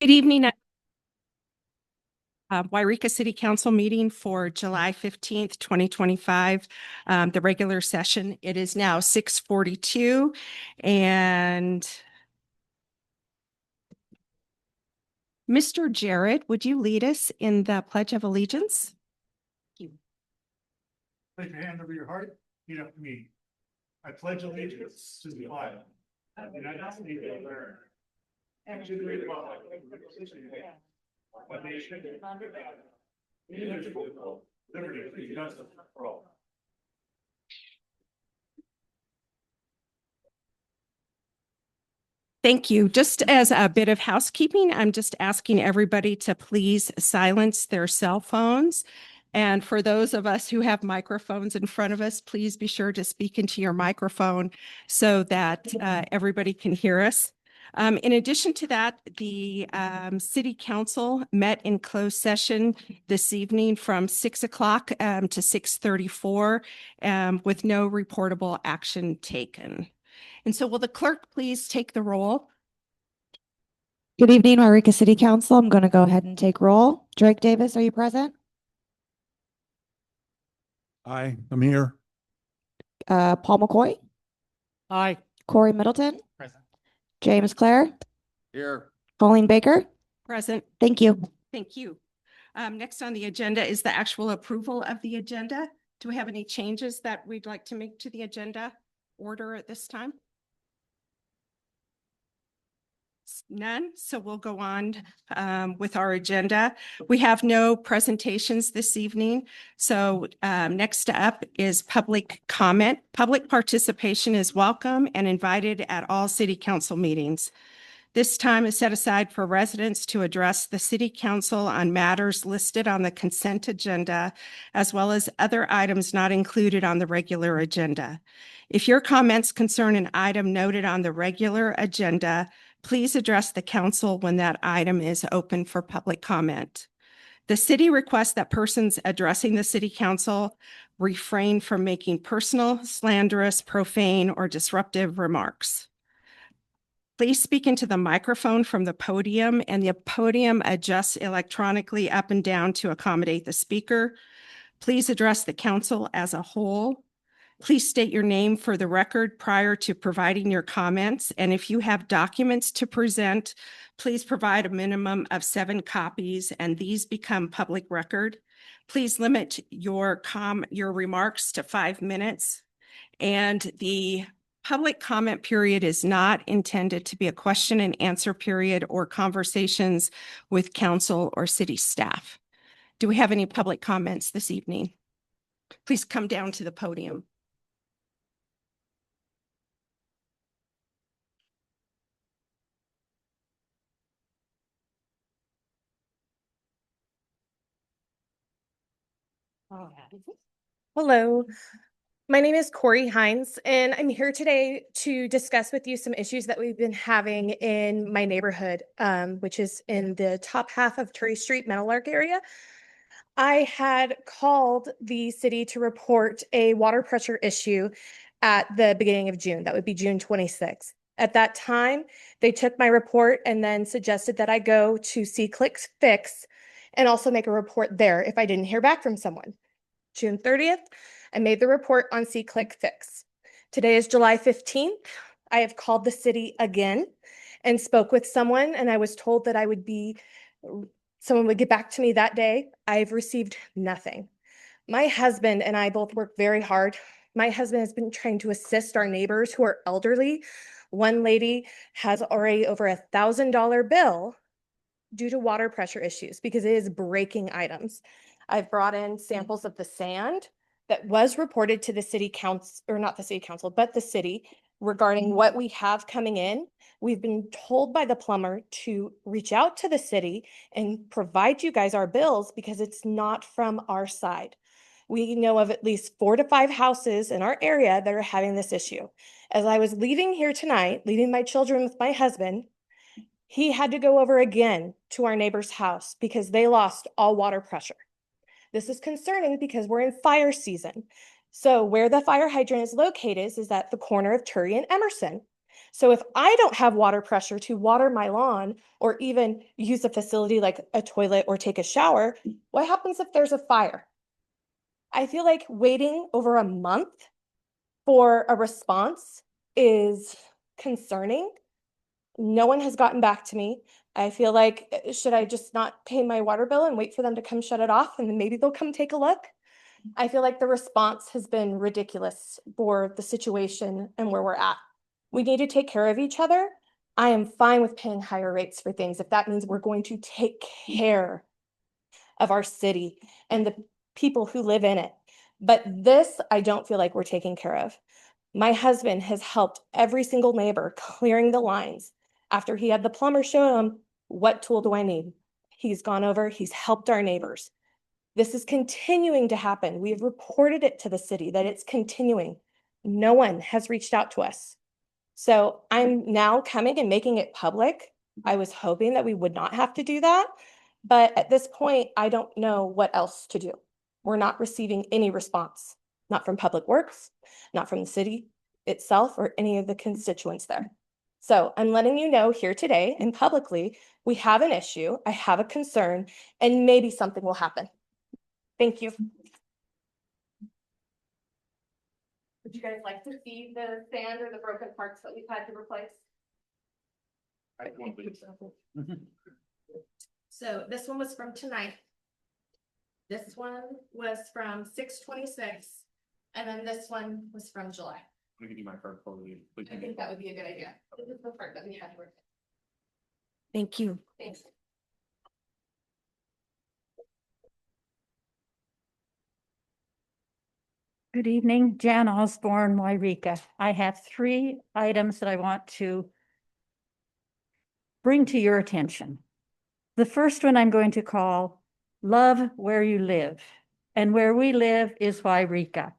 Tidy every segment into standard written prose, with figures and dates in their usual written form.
Good evening. Yreka City Council meeting for July 15th, 2025, the regular session. It is now 6:42 and Mr. Jarrett, would you lead us in the Pledge of Allegiance? Thank you. Place your hand over your heart, repeat after me. I pledge allegiance to the flag of the United States of America and to the republic for which it stands, one nation under God, indivisible, liberty and justice for all. Thank you. Just as a bit of housekeeping, I'm just asking everybody to please silence their cell phones. And for those of us who have microphones in front of us, please be sure to speak into your microphone so that everybody can hear us. In addition to that, the City Council met in closed session this evening from 6 o'clock to 6:34 with no reportable action taken. And so will the clerk please take the roll? Good evening, Yreka City Council. I'm going to go ahead and take roll. Drake Davis, are you present? Aye, I'm here. Paul McCoy, Aye. Corey Middleton, Present. James Clare, Here. Colleen Baker. Present. Thank you. Thank you. Next on the agenda is the actual approval of the agenda. Do we have any changes that we'd like to make to the agenda order at this time? None. So we'll go on with our agenda. We have no presentations this evening. So next up is public comment. Public participation is welcome and invited at all city council meetings. This time is set aside for residents to address the city council on matters listed on the consent agenda, as well as other items not included on the regular agenda. If your comments concern an item noted on the regular agenda, please address the council when that item is open for public comment. The city requests that persons addressing the city council refrain from making personal, slanderous, profane, or disruptive remarks. Please speak into the microphone from the podium, and the podium adjusts electronically up and down to accommodate the speaker. Please address the council as a whole. Please state your name for the record prior to providing your comments. And if you have documents to present, please provide a minimum of 7 copies, and these become public record. Please limit your remarks to 5 minutes. And the public comment period is not intended to be a question and answer period or conversations with council or city staff. Do we have any public comments this evening? Please come down to the podium. Hello, my name is Corey Hines, and I'm here today to discuss with you some issues that we've been having in my neighborhood, which is in the top half of Turry Street, Meadowlark area. I had called the city to report a water pressure issue at the beginning of June. That would be June 26th. At that time, they took my report and then suggested that I go to C-Click Fix and also make a report there if I didn't hear back from someone. June 30th, I made the report on C-Click Fix. Today is July 15th. I have called the city again and spoke with someone, and I was told that someone would get back to me that day. I've received nothing. My husband and I both work very hard. My husband has been trying to assist our neighbors who are elderly. One lady has already over $1,000 bill due to water pressure issues because it is breaking items. I've brought in samples of the sand that was reported to the city council, or not the city council, but the city regarding what we have coming in. We've been told by the plumber to reach out to the city and provide you guys our bills because it's not from our side. We know of at least 4 to 5 houses in our area that are having this issue. As I was leaving here tonight, leaving my children with my husband, he had to go over again to our neighbor's house because they lost all water pressure. This is concerning because we're in fire season. So where the fire hydrant is located is at the corner of Turry and Emerson. So if I don't have water pressure to water my lawn or even use a facility like a toilet or take a shower, what happens if there's a fire? I feel like waiting over a month for a response is concerning. No one has gotten back to me. I feel like, should I just not pay my water bill and wait for them to come shut it off and then maybe they'll come take a look? I feel like the response has been ridiculous for the situation and where we're at. We need to take care of each other. I am fine with paying higher rates for things if that means we're going to take care of our city and the people who live in it. But this, I don't feel like we're taking care of. My husband has helped every single neighbor clearing the lines. After he had the plumber show him, what tool do I need? He's gone over, he's helped our neighbors. This is continuing to happen. We have reported it to the city that it's continuing. No one has reached out to us. So I'm now coming and making it public. I was hoping that we would not have to do that. But at this point, I don't know what else to do. We're not receiving any response, not from Public Works, not from the city itself or any of the constituents there. So I'm letting you know here today and publicly, we have an issue, I have a concern, and maybe something will happen. Thank you. Would you guys like to see the sand or the broken parts that we've had to replace? I won't leave. So this one was from tonight. This one was from 6/26, and then this one was from July. Let me give you my card for you. I think that would be a good idea. This is the part that we had to work. Thank you. Thanks. Good evening, Jan Osborne, Yreka. I have 3 items that I want to bring to your attention. The first one I'm going to call Love Where You Live. And where we live is Yreka.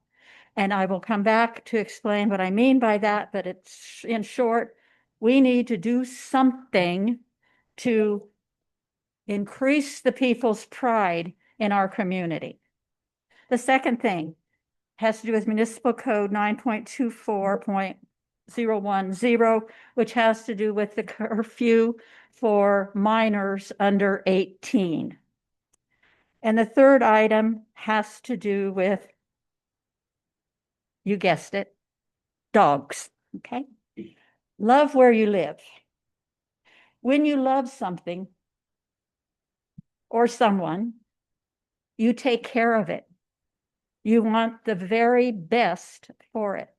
And I will come back to explain what I mean by that, but it's in short, we need to do something to increase the people's pride in our community. The second thing has to do with Municipal Code 9.24.010, which has to do with the curfew for minors under 18. And the third item has to do with, you guessed it, dogs, okay? Love where you live. When you love something or someone, you take care of it. You want the very best for it.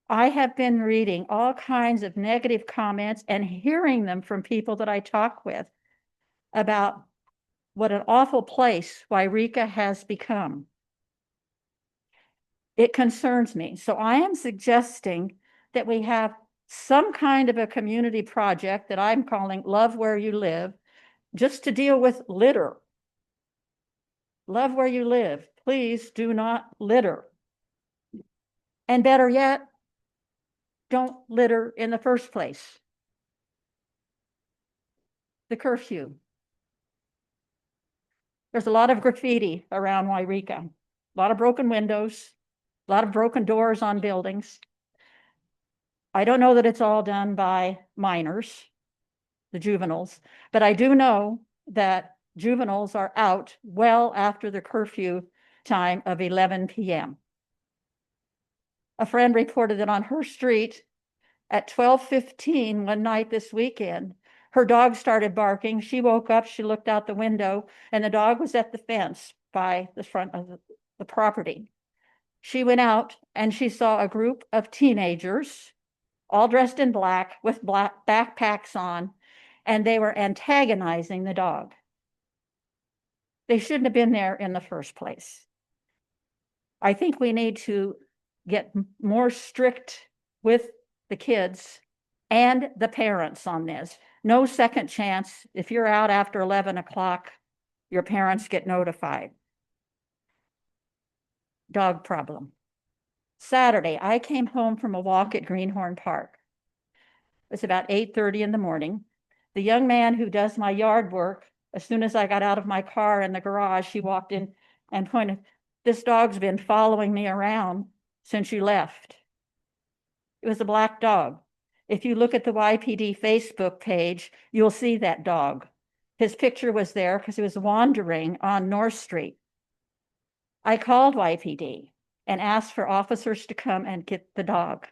I have been reading all kinds of negative comments and hearing them from people that I talk with about what an awful place Yreka has become. It concerns me. So I am suggesting that we have some kind of a community project that I'm calling Love Where You Live, just to deal with litter. Love where you live. Please do not litter. And better yet, don't litter in the first place. The curfew. There's a lot of graffiti around Yreka, a lot of broken windows, a lot of broken doors on buildings. I don't know that it's all done by minors, the juveniles, but I do know that juveniles are out well after the curfew time of 11 p.m. A friend reported that on her street at 12:15 one night this weekend, her dog started barking. She woke up, she looked out the window, and the dog was at the fence by the front of the property. She went out and she saw a group of teenagers, all dressed in black with black backpacks on, and they were antagonizing the dog. They shouldn't have been there in the first place. I think we need to get more strict with the kids and the parents on this. No second chance. If you're out after 11 o'clock, your parents get notified. Dog problem. Saturday, I came home from a walk at Greenhorn Park. It was about 8:30 in the morning. The young man who does my yard work, as soon as I got out of my car in the garage, he walked in and pointed, "This dog's been following me around since you left." It was a black dog. If you look at the YPD Facebook page, you'll see that dog. His picture was there because he was wandering on North Street. I called YPD and asked for officers to come and get the dog.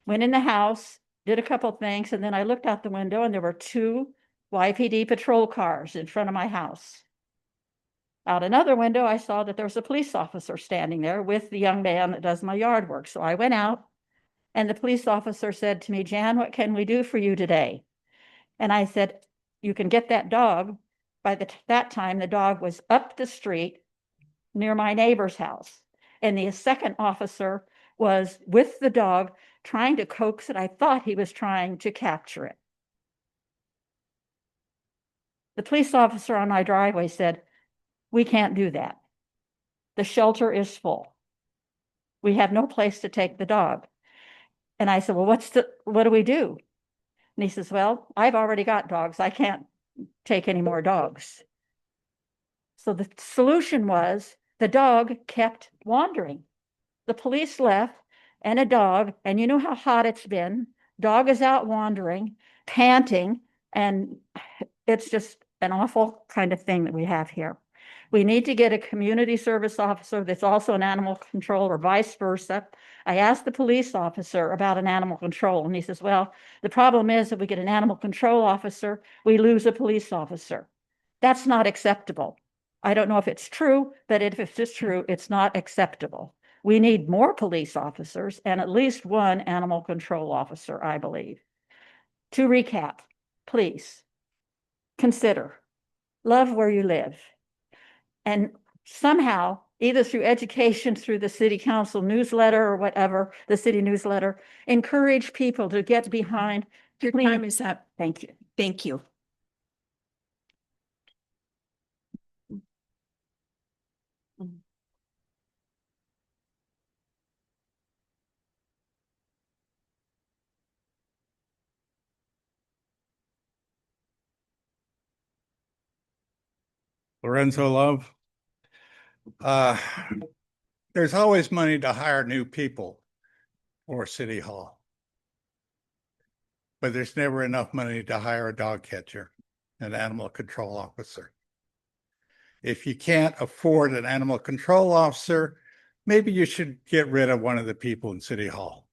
Went in the house, did a couple things, and then I looked out the window and there were 2 YPD patrol cars in front of my house. Out another window, I saw that there was a police officer standing there with the young man that does my yard work. So I went out and the police officer said to me, "Jan, what can we do for you today?" And I said, "You can get that dog." By that time, the dog was up the street near my neighbor's house. And the second officer was with the dog trying to coax it. I thought he was trying to capture it. The police officer on my driveway said, "We can't do that. The shelter is full. We have no place to take the dog." And I said, "Well, what do we do?" And he says, "Well, I've already got dogs. I can't take any more dogs." So the solution was the dog kept wandering. The police left and a dog, and you know how hot it's been. Dog is out wandering, panting, and it's just an awful kind of thing that we have here. We need to get a community service officer that's also an animal control or vice versa. I asked the police officer about an animal control, and he says, "Well, the problem is if we get an animal control officer, we lose a police officer." That's not acceptable. I don't know if it's true, but if it's true, it's not acceptable. We need more police officers and at least 1 animal control officer, I believe. To recap, please consider, love where you live. And somehow, either through education, through the city council newsletter or whatever, the city newsletter, encourage people to get behind. Your time is up. Thank you. Thank you. Lorenzo Love. There's always money to hire new people for City Hall. But there's never enough money to hire a dog catcher, an animal control officer. If you can't afford an animal control officer, maybe you should get rid of one of the people in City Hall.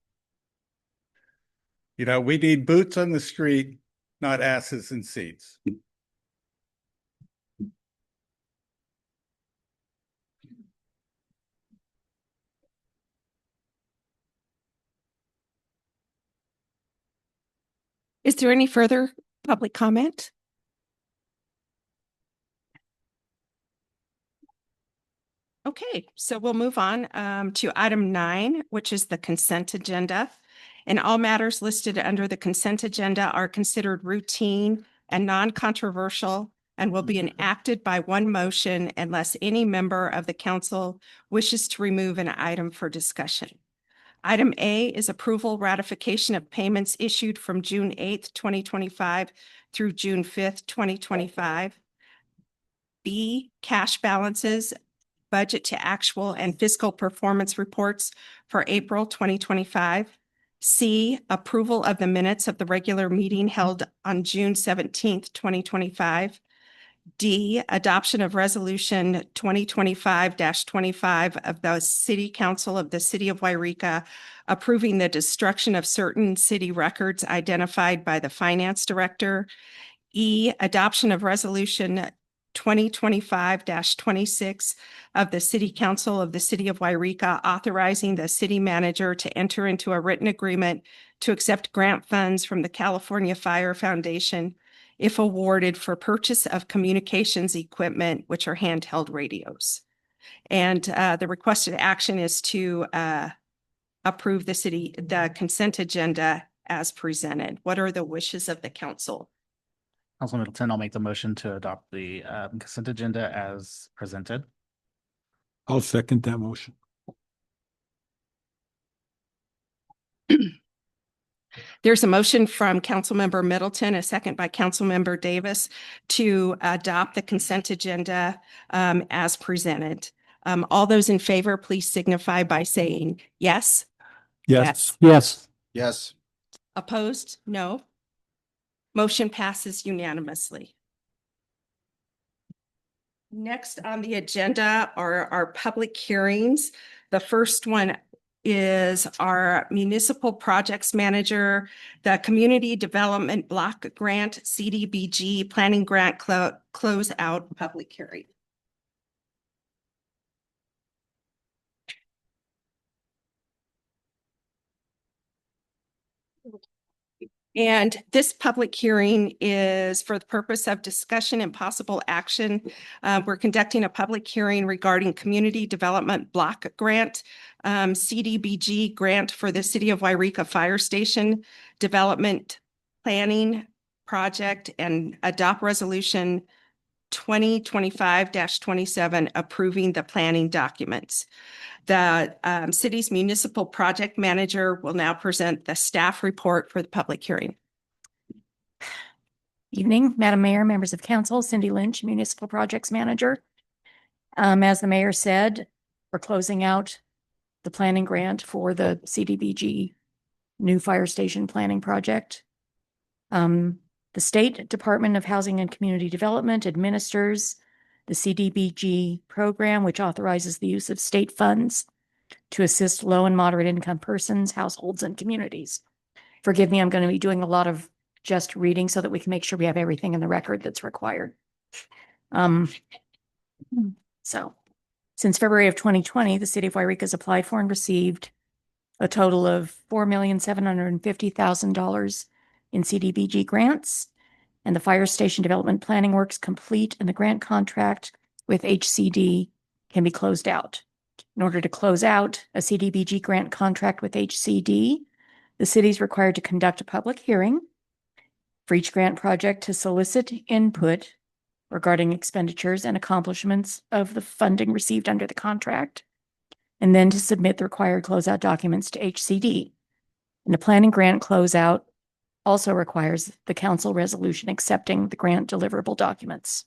You know, we need boots on the street, not asses in seats. Is there any further public comment? Okay, so we'll move on to item 9, which is the consent agenda. And all matters listed under the consent agenda are considered routine and non-controversial and will be enacted by one motion unless any member of the council wishes to remove an item for discussion. Item A is approval ratification of payments issued from June 8th, 2025 through June 5th, 2025. B, cash balances, budget to actual and fiscal performance reports for April 2025. C, approval of the minutes of the regular meeting held on June 17th, 2025. D, adoption of resolution 2025-25 of the City Council of the City of Yreka approving the destruction of certain city records identified by the Finance Director. E, adoption of resolution 2025-26 of the City Council of the City of Yreka authorizing the city manager to enter into a written agreement to accept grant funds from the California Fire Foundation if awarded for purchase of communications equipment, which are handheld radios. And the requested action is to approve the consent agenda as presented. What are the wishes of the council? Council Middleton, I'll make the motion to adopt the consent agenda as presented. I'll second that motion. There's a motion from Councilmember Middleton, a second by Councilmember Davis to adopt the consent agenda as presented. All those in favor, please signify by saying yes. Yes. Yes. Yes. Opposed? No. Motion passes unanimously. Next on the agenda are our public hearings. The first one is our municipal projects manager, the Community Development Block Grant, CDBG Planning Grant closeout public hearing. And this public hearing is for the purpose of discussion and possible action. We're conducting a public hearing regarding Community Development Block Grant, CDBG grant for the City of Yreka Fire Station Development Planning Project, and adopt resolution 2025-27 approving the planning documents. The city's municipal project manager will now present the staff report for the public hearing. Evening, Madam Mayor, members of council, Cindy Lynch, Municipal Projects Manager. As the mayor said, we're closing out the planning grant for the CDBG new fire station planning project. The State Department of Housing and Community Development administers the CDBG program, which authorizes the use of state funds to assist low and moderate income persons, households, and communities. Forgive me, I'm going to be doing a lot of just reading so that we can make sure we have everything in the record that's required. So since February of 2020, the city of Yreka has applied for and received a total of $4,750,000 in CDBG grants, and the fire station development planning works complete, and the grant contract with HCD can be closed out. In order to close out a CDBG grant contract with HCD, the city is required to conduct a public hearing for each grant project to solicit input regarding expenditures and accomplishments of the funding received under the contract, and then to submit the required closeout documents to HCD. And the planning grant closeout also requires the council resolution accepting the grant deliverable documents.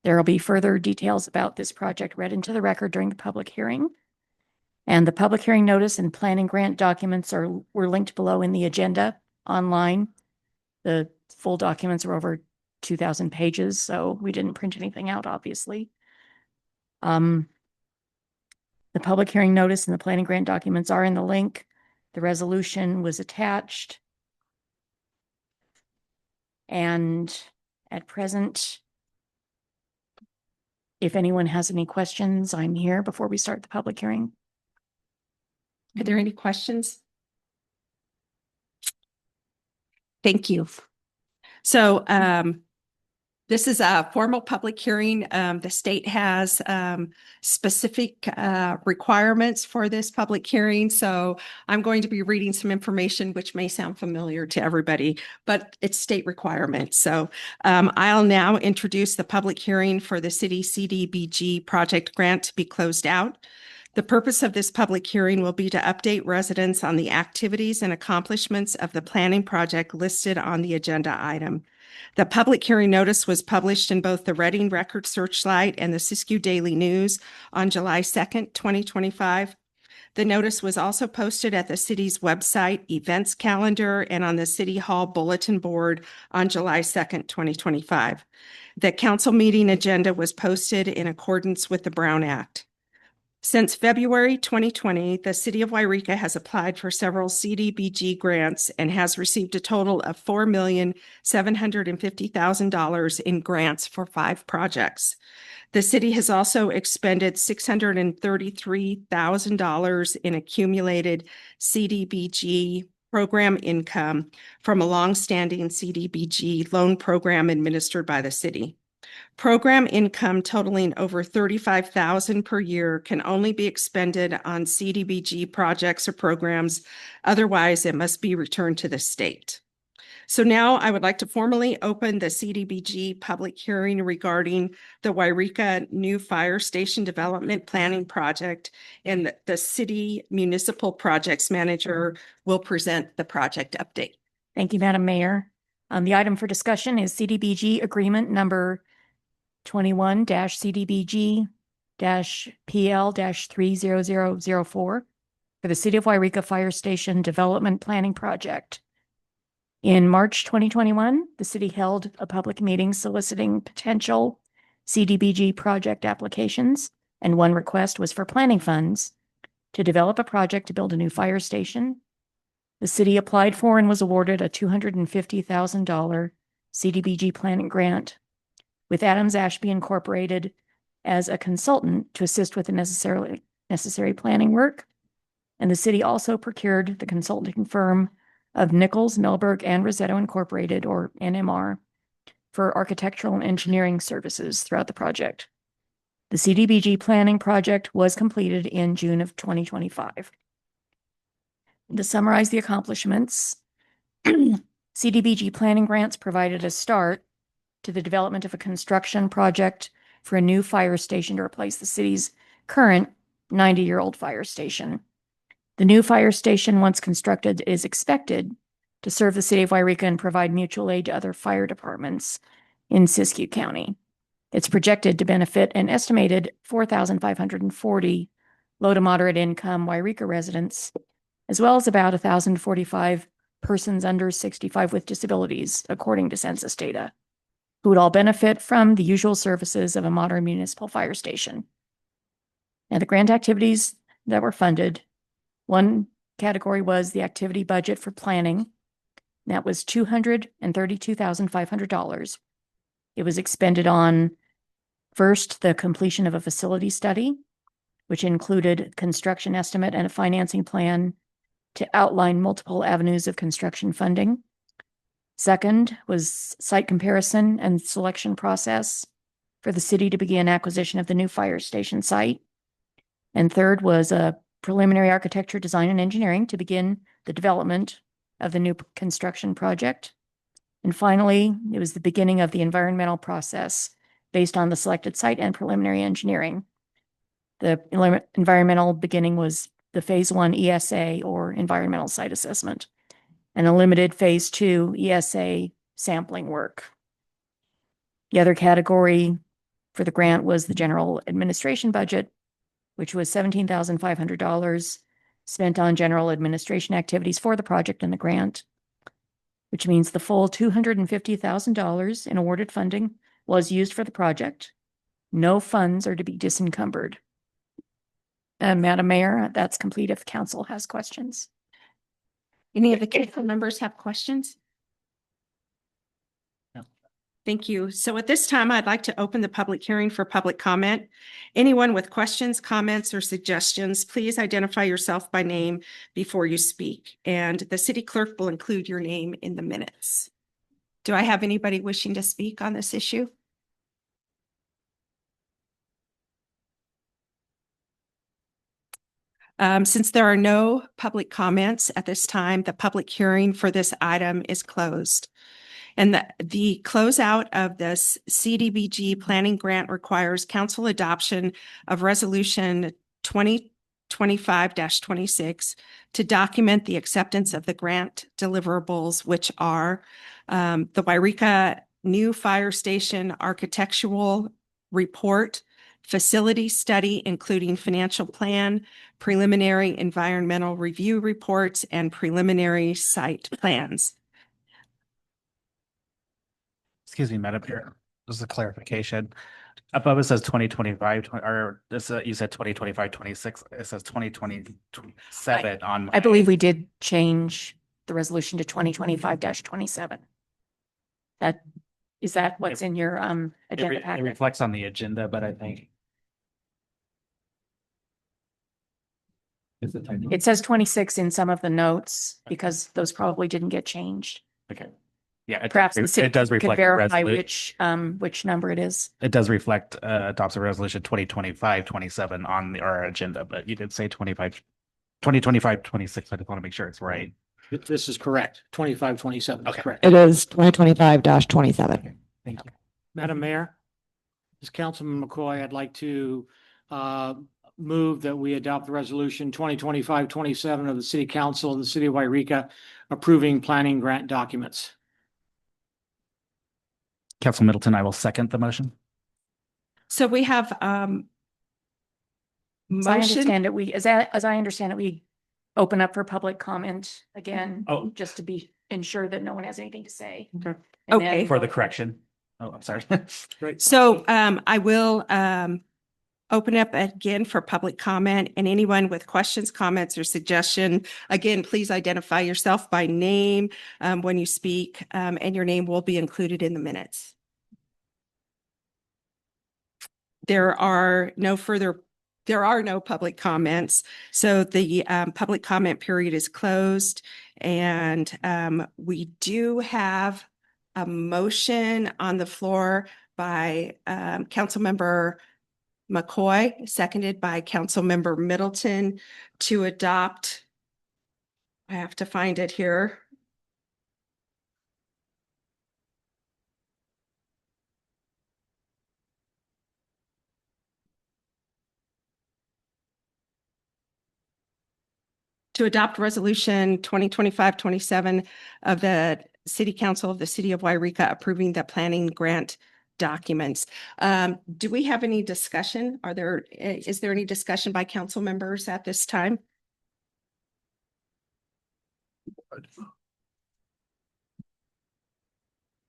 There will be further details about this project read into the record during the public hearing. And the public hearing notice and planning grant documents were linked below in the agenda online. The full documents are over 2,000 pages, so we didn't print anything out, obviously. The public hearing notice and the planning grant documents are in the link. The resolution was attached. And at present, if anyone has any questions, I'm here before we start the public hearing. Are there any questions? Thank you. So this is a formal public hearing. The state has specific requirements for this public hearing. So I'm going to be reading some information which may sound familiar to everybody, but it's state requirements. So I'll now introduce the public hearing for the city CDBG project grant to be closed out. The purpose of this public hearing will be to update residents on the activities and accomplishments of the planning project listed on the agenda item. The public hearing notice was published in both the Reading Record Searchlight and the Siskiyou Daily News on July 2nd, 2025. The notice was also posted at the city's website, events calendar, and on the City Hall bulletin board on July 2nd, 2025. The council meeting agenda was posted in accordance with the Brown Act. Since February 2020, the City of Yreka has applied for several CDBG grants and has received a total of $4,750,000 in grants for 5 projects. The city has also expended $633,000 in accumulated CDBG program income from a longstanding CDBG loan program administered by the city. Program income totaling over $35,000 per year can only be expended on CDBG projects or programs. Otherwise, it must be returned to the state. So now I would like to formally open the CDBG public hearing regarding the Yreka new fire station development planning project, and the city municipal projects manager will present the project update. Thank you, Madam Mayor. The item for discussion is CDBG agreement number 21-CDBG-PL-30004 for the City of Yreka Fire Station Development Planning Project. In March 2021, the city held a public meeting soliciting potential CDBG project applications, and one request was for planning funds to develop a project to build a new fire station. The city applied for and was awarded a $250,000 CDBG planning grant with Adams Ashby Incorporated as a consultant to assist with the necessary planning work. And the city also procured the consulting firm of Nichols, Milberg, and Rosetto Incorporated, or NMR, for architectural and engineering services throughout the project. The CDBG planning project was completed in June of 2025. To summarize the accomplishments, CDBG planning grants provided a start to the development of a construction project for a new fire station to replace the city's current 90-year-old fire station. The new fire station, once constructed, is expected to serve the city of Yreka and provide mutual aid to other fire departments in Siskiyou County. It's projected to benefit an estimated 4,540 low to moderate income Yreka residents, as well as about 1,045 persons under 65 with disabilities, according to census data, who would all benefit from the usual services of a modern municipal fire station. Now, the grant activities that were funded, one category was the activity budget for planning. That was $232,500. It was expended on, first, the completion of a facility study, which included construction estimate and a financing plan to outline multiple avenues of construction funding. Second was site comparison and selection process for the city to begin acquisition of the new fire station site. And third was a preliminary architecture, design, and engineering to begin the development of the new construction project. And finally, it was the beginning of the environmental process based on the selected site and preliminary engineering. The environmental beginning was the Phase 1 ESA, or environmental site assessment, and a limited Phase 2 ESA sampling work. The other category for the grant was the general administration budget, which was $17,500 spent on general administration activities for the project and the grant, which means the full $250,000 in awarded funding was used for the project. No funds are to be disencumbered. Madam Mayor, that's complete if council has questions. Any of the council members have questions? No. Thank you. So at this time, I'd like to open the public hearing for public comment. Anyone with questions, comments, or suggestions, please identify yourself by name before you speak, and the city clerk will include your name in the minutes. Do I have anybody wishing to speak on this issue? Since there are no public comments at this time, the public hearing for this item is closed. And the closeout of this CDBG planning grant requires council adoption of Resolution 2025-26 to document the acceptance of the grant deliverables, which are the Yreka New Fire Station Architectural Report, facility study, including financial plan, preliminary environmental review reports, and preliminary site plans. Excuse me, Madam Chair. Just a clarification. Above it says 2025, or this, you said 2025, 26. It says 2027 on. I believe we did change the resolution to 2025-27. Is that what's in your agenda It packet? reflects on the agenda, but I think. Is it typo? It says 26 in some of the notes because those probably didn't get changed. Okay. Yeah, Perhaps the city it does could reflect. verify which number it is. It does reflect adopts a resolution 2025-27 on our agenda, but you did say 2025-26. I just want to make sure it's right. This is correct. 25-27 is Okay. correct. It is 2025-27. Thank you. Madam Mayor, as Councilman McCoy, I'd like to move that we adopt the resolution 2025-27 of the City Council of the City of Yreka approving planning grant documents. Council Middleton, I will second the motion. So we have As I motion. understand it, as I understand it, we open up for public comment again, Oh. just to ensure that no one has anything to say. Okay. And Okay. then- For the correction. Oh, I'm sorry. Great. So I will open up again for public comment, and anyone with questions, comments, or suggestion, again, please identify yourself by name when you speak, and your name will be included in the minutes. There are no public comments, so the public comment period is closed. And we do have a motion on the floor by Councilmember McCoy, seconded by Councilmember Middleton, to adopt. I have to find it here. To adopt resolution 2025-27 of the City Council of the City of Yreka approving the planning grant documents. Do we have any discussion? Is there any discussion by council members at this time?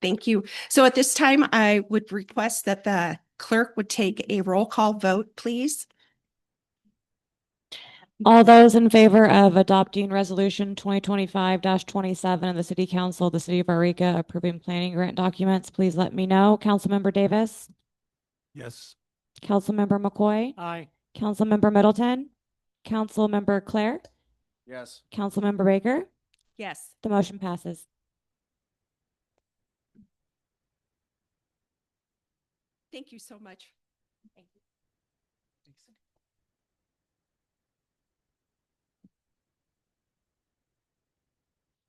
Thank you. So at this time, I would request that the clerk would take a roll call vote, please. All those in favor of adopting resolution 2025-27 of the City Council of the City of Yreka approving planning grant documents, please let me know. Councilmember Davis, Yes. Councilmember McCoy, Aye. Councilmember Middleton, Councilmember Claire, Yes. Councilmember Baker. Yes. The motion passes. Thank you so much. Thank you.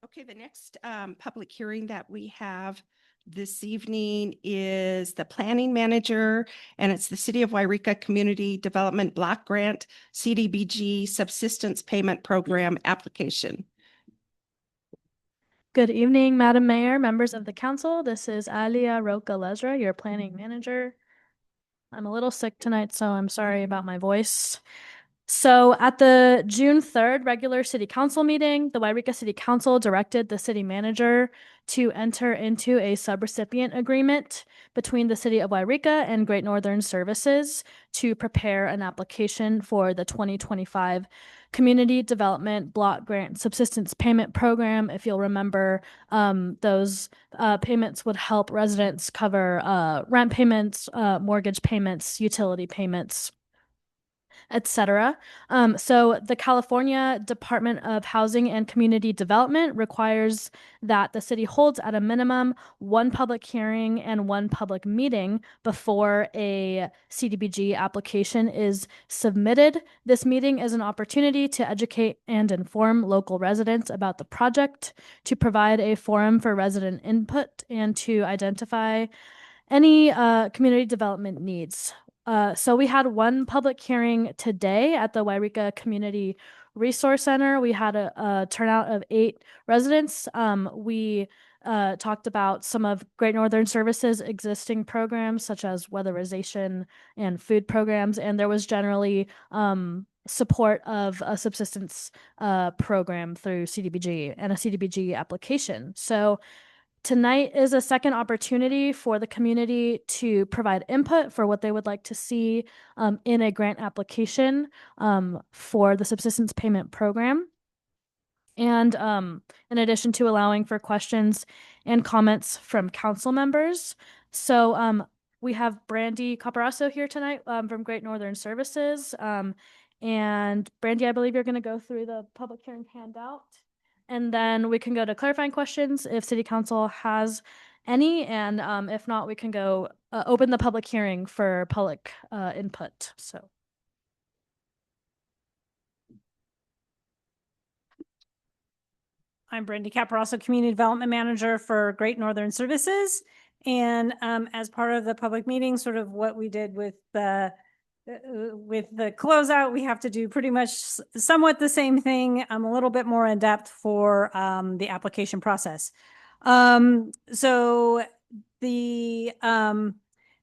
Okay, the next public hearing that we have this evening is the planning manager, and it's the City of Yreka Community Development Block Grant CDBG Subsistence Payment Program application. Good evening, Madam Mayor, members of the council. This is Alia Roca Lezra, your planning manager. I'm a little sick tonight, so I'm sorry about my voice. So at the June 3rd regular city council meeting, the Yreka City Council directed the city manager to enter into a subrecipient agreement between the city of Yreka and Great Northern Services to prepare an application for the 2025 Community Development Block Grant Subsistence Payment Program. If you'll remember, those payments would help residents cover rent payments, mortgage payments, utility payments, etc. So the California Department of Housing and Community Development requires that the city holds at a minimum one public hearing and one public meeting before a CDBG application is submitted. This meeting is an opportunity to educate and inform local residents about the project, to provide a forum for resident input, and to identify any community development needs. So we had one public hearing today at the Yreka Community Resource Center. We had a turnout of 8 residents. We talked about some of Great Northern Services' existing programs, such as weatherization and food programs, and there was generally support of a subsistence program through CDBG and a CDBG application. So tonight is a second opportunity for the community to provide input for what they would like to see in a grant application for the subsistence payment program. And in addition to allowing for questions and comments from council members. So we have Brandy Caparasso here tonight from Great Northern Services. And Brandy, I believe you're going to go through the public hearing handout. And then we can go to clarifying questions if City Council has any. And if not, we can go open the public hearing for public input. So. I'm Brandy Caparasso, Community Development Manager for Great Northern Services. And as part of the public meeting, sort of what we did with the closeout, we have to do pretty much somewhat the same thing. I'm a little bit more in depth for the application process. So the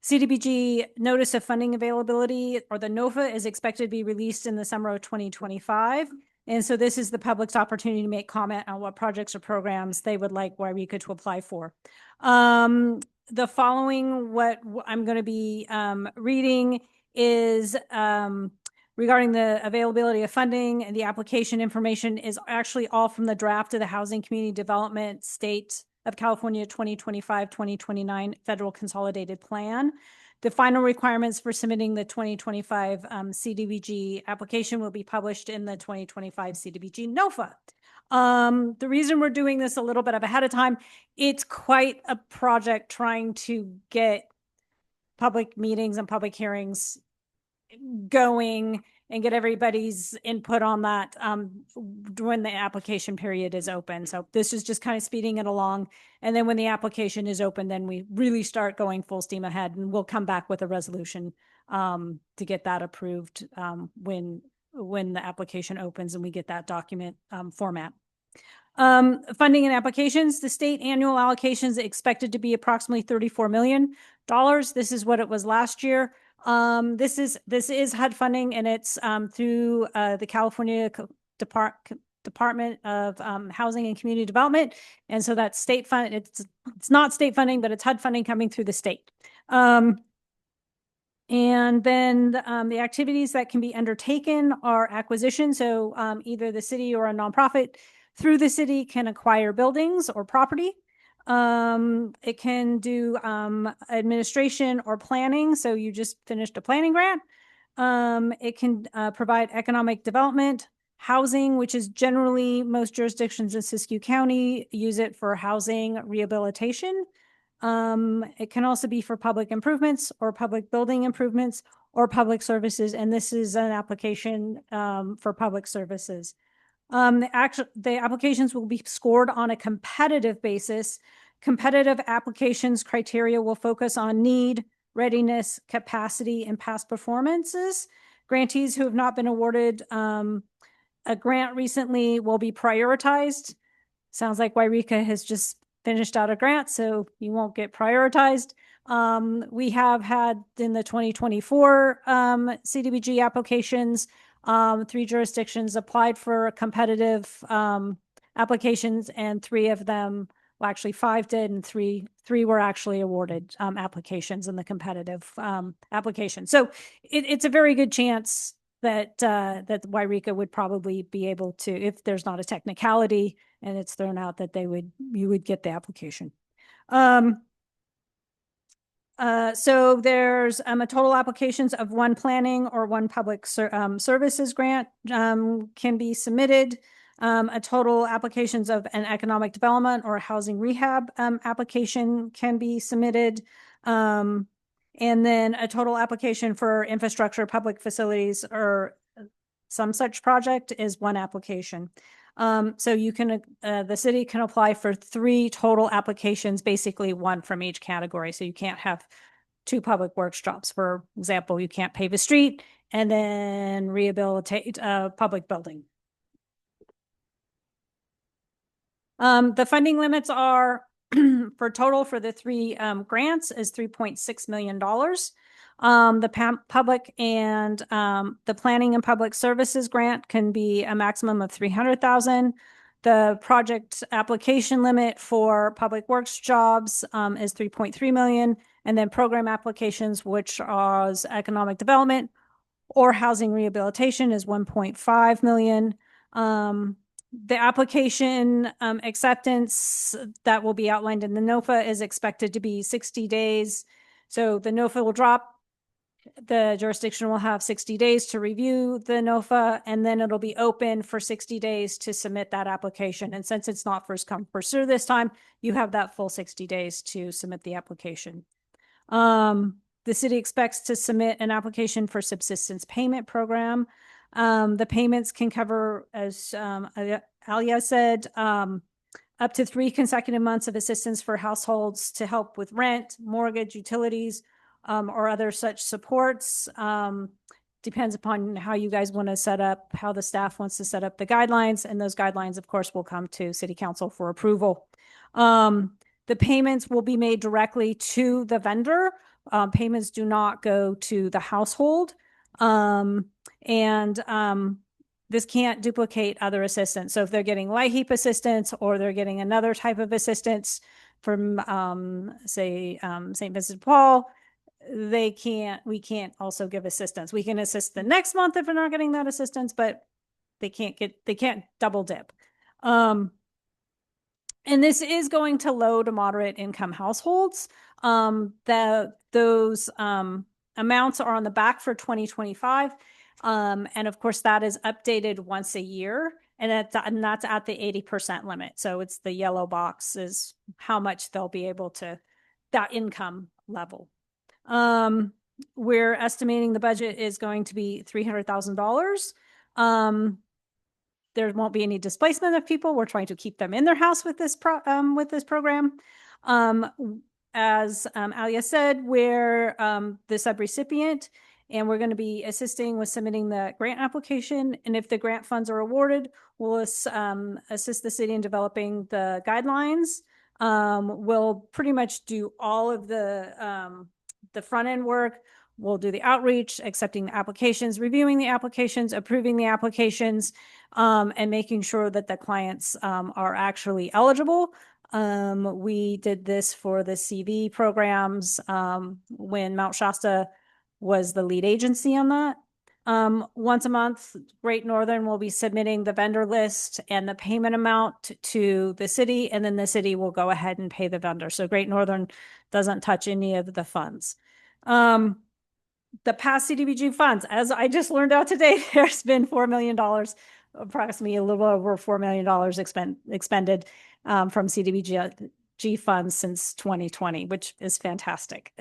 CDBG Notice of Funding Availability, or the NOFA, is expected to be released in the summer of 2025. And so this is the public's opportunity to make comment on what projects or programs they would like Yreka to apply for. The following, what I'm going to be reading is regarding the availability of funding, and the application information is actually all from the draft of the Housing Community Development State of California 2025-2029 Federal Consolidated Plan. The final requirements for submitting the 2025 CDBG application will be published in the 2025 CDBG NOFA. The reason we're doing this a little bit ahead of time, it's quite a project trying to get public meetings and public hearings going and get everybody's input on that when the application period is open. So this is just kind of speeding it along. And then when the application is open, then we really start going full steam ahead, and we'll come back with a resolution to get that approved when the application opens and we get that document format. Funding and applications, the state annual allocations expected to be approximately $34 million. This is what it was last year. This is HUD funding, and it's through the California Department of Housing and Community Development. And so that's state fund. It's not state funding, but it's HUD funding coming through the state. And then the activities that can be undertaken are acquisition. So either the city or a nonprofit through the city can acquire buildings or property. It can do administration or planning. So you just finished a planning grant. It can provide economic development, housing, which is generally most jurisdictions in Siskiyou County use it for housing rehabilitation. It can also be for public improvements or public building improvements or public services. And this is an application for public services. The applications will be scored on a competitive basis. Competitive applications criteria will focus on need, readiness, capacity, and past performances. Grantees who have not been awarded a grant recently will be prioritized. Sounds like Yreka has just finished out a grant, so you won't get prioritized. We have had in the 2024 CDBG applications, 3 jurisdictions applied for competitive applications, and 3 of them, well, actually 5 did, and three were actually awarded applications in the competitive application. So it's a very good chance that that Yreka would probably be able to, if there's not a technicality and it's thrown out, that you would get the application. So there's a total applications of 1 planning or 1 public services grant can be submitted. A total applications of an economic development or housing rehab application can be submitted. And then a total application for infrastructure, public facilities, or some such project is 1 application. So you can, the city can apply for 3 total applications, basically 1 from each category. So you can't have 2 public works jobs. For example, you can't pave a street and then rehabilitate a public building. The funding limits are for total for the 3 grants is $3.6 million. The public and the planning and public services grant can be a maximum of $300,000. The project application limit for public works jobs is $3.3 million. And then program applications, which are economic development or housing rehabilitation, is $1.5 million. The application acceptance that will be outlined in the NOFA is expected to be 60 days. So the NOFA will drop. The jurisdiction will have 60 days to review the NOFA, and then it'll be open for 60 days to submit that application. And since it's not first come, first served this time, you have that full 60 days to submit the application. The city expects to submit an application for subsistence payment program. The payments can cover, as Alia said, up to 3 consecutive months of assistance for households to help with rent, mortgage, utilities, or other such supports. Depends upon how you guys want to set up, how the staff wants to set up the guidelines. And those guidelines, of course, will come to City Council for approval. The payments will be made directly to the vendor. Payments do not go to the household. The this can't duplicate other assistance. So if they're getting light heap assistance or they're getting another type of assistance from, say, St. Vincent de Paul, we can't also give assistance. We can assist the next month if we're not getting that assistance, but they can't double dip. And this is going to low to moderate income households. Those amounts are on the back for 2025. And of course, that is updated once a year, and that's at the 80% limit. So it's the yellow box is how much they'll be able to, that income level. We're estimating the budget is going to be $300,000. There won't be any displacement of people. We're trying to keep them in their house with this program. As Alia said, we're the subrecipient, and we're going to be assisting with submitting the grant application. And if the grant funds are awarded, we'll assist the city in developing the guidelines. We'll pretty much do all of the front end work. We'll do the outreach, accepting the applications, reviewing the applications, approving the applications, and making sure that the clients are actually eligible. We did this for the CV programs when Mount Shasta was the lead agency on that. Once a month, Great Northern will be submitting the vendor list and the payment amount to the city, and then the city will go ahead and pay the vendor. So Great Northern doesn't touch any of the funds. The past CDBG funds, as I just learned out today, there's been $4 million, approximately a little over $4 million expended from CDBG funds since 2020, which is fantastic.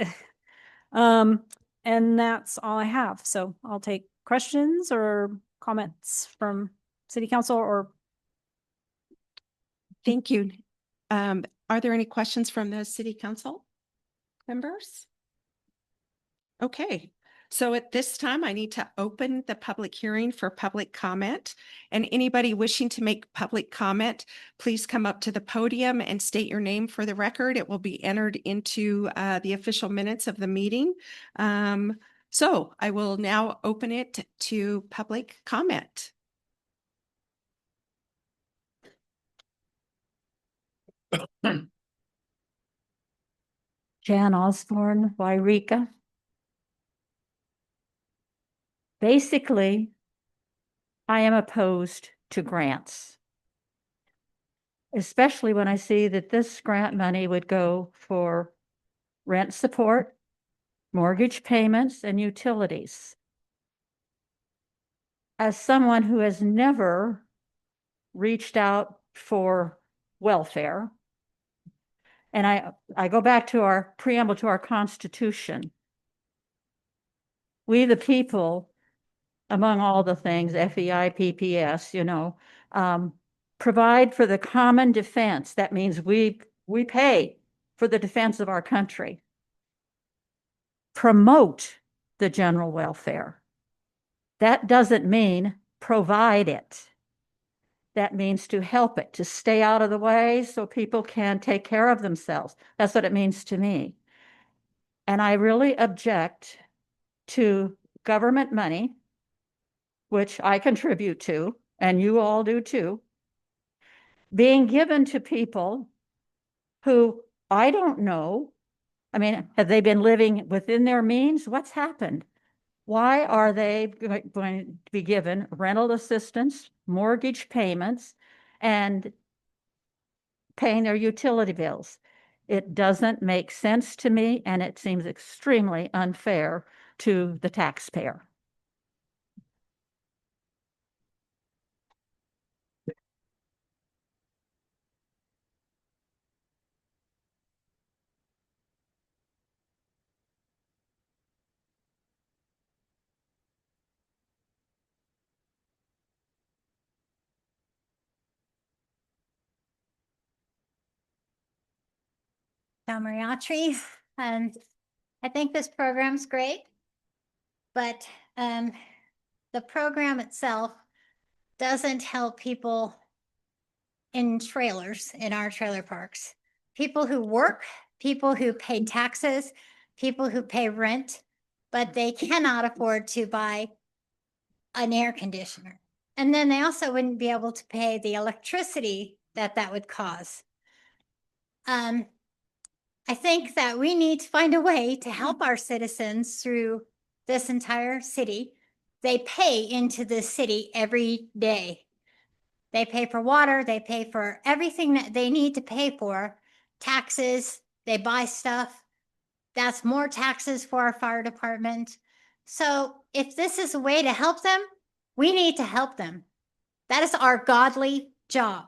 And that's all I have. So I'll take questions or comments from City Council or. Thank you. Are there any questions from the City Council members? Okay. So at this time, I need to open the public hearing for public comment. And anybody wishing to make public comment, please come up to the podium and state your name for the record. It will be entered into the official minutes of the meeting. So I will now open it to public comment. Jan Osborne, Yreka. Basically, I am opposed to grants, especially when I see that this grant money would go for rent support, mortgage payments, and utilities. As someone who has never reached out for welfare, and I go back to our preamble to our Constitution, we the people, among all the things, FEI, PPS, provide for the common defense. That means we pay for the defense of our country. Promote the general welfare. That doesn't mean provide it. That means to help it, to stay out of the way so people can take care of themselves. That's what it means to me. And I really object to government money, which I contribute to, and you all do too, being given to people who I don't know. I mean, have they been living within their means? What's happened? Why are they going to be given rental assistance, mortgage payments, and paying their utility bills? It doesn't make sense to me, and it seems extremely unfair to the taxpayer. Mariatri, and I think this program's great, but the program itself doesn't help people in trailers in our trailer parks. People who work, people who pay taxes, people who pay rent, but they cannot afford to buy an air conditioner. And then they also wouldn't be able to pay the electricity that would cause. I think that we need to find a way to help our citizens through this entire city. They pay into the city every day. They pay for water, they pay for everything that they need to pay for, taxes, they buy stuff. That's more taxes for our fire department. So if this is a way to help them, we need to help them. That is our godly job.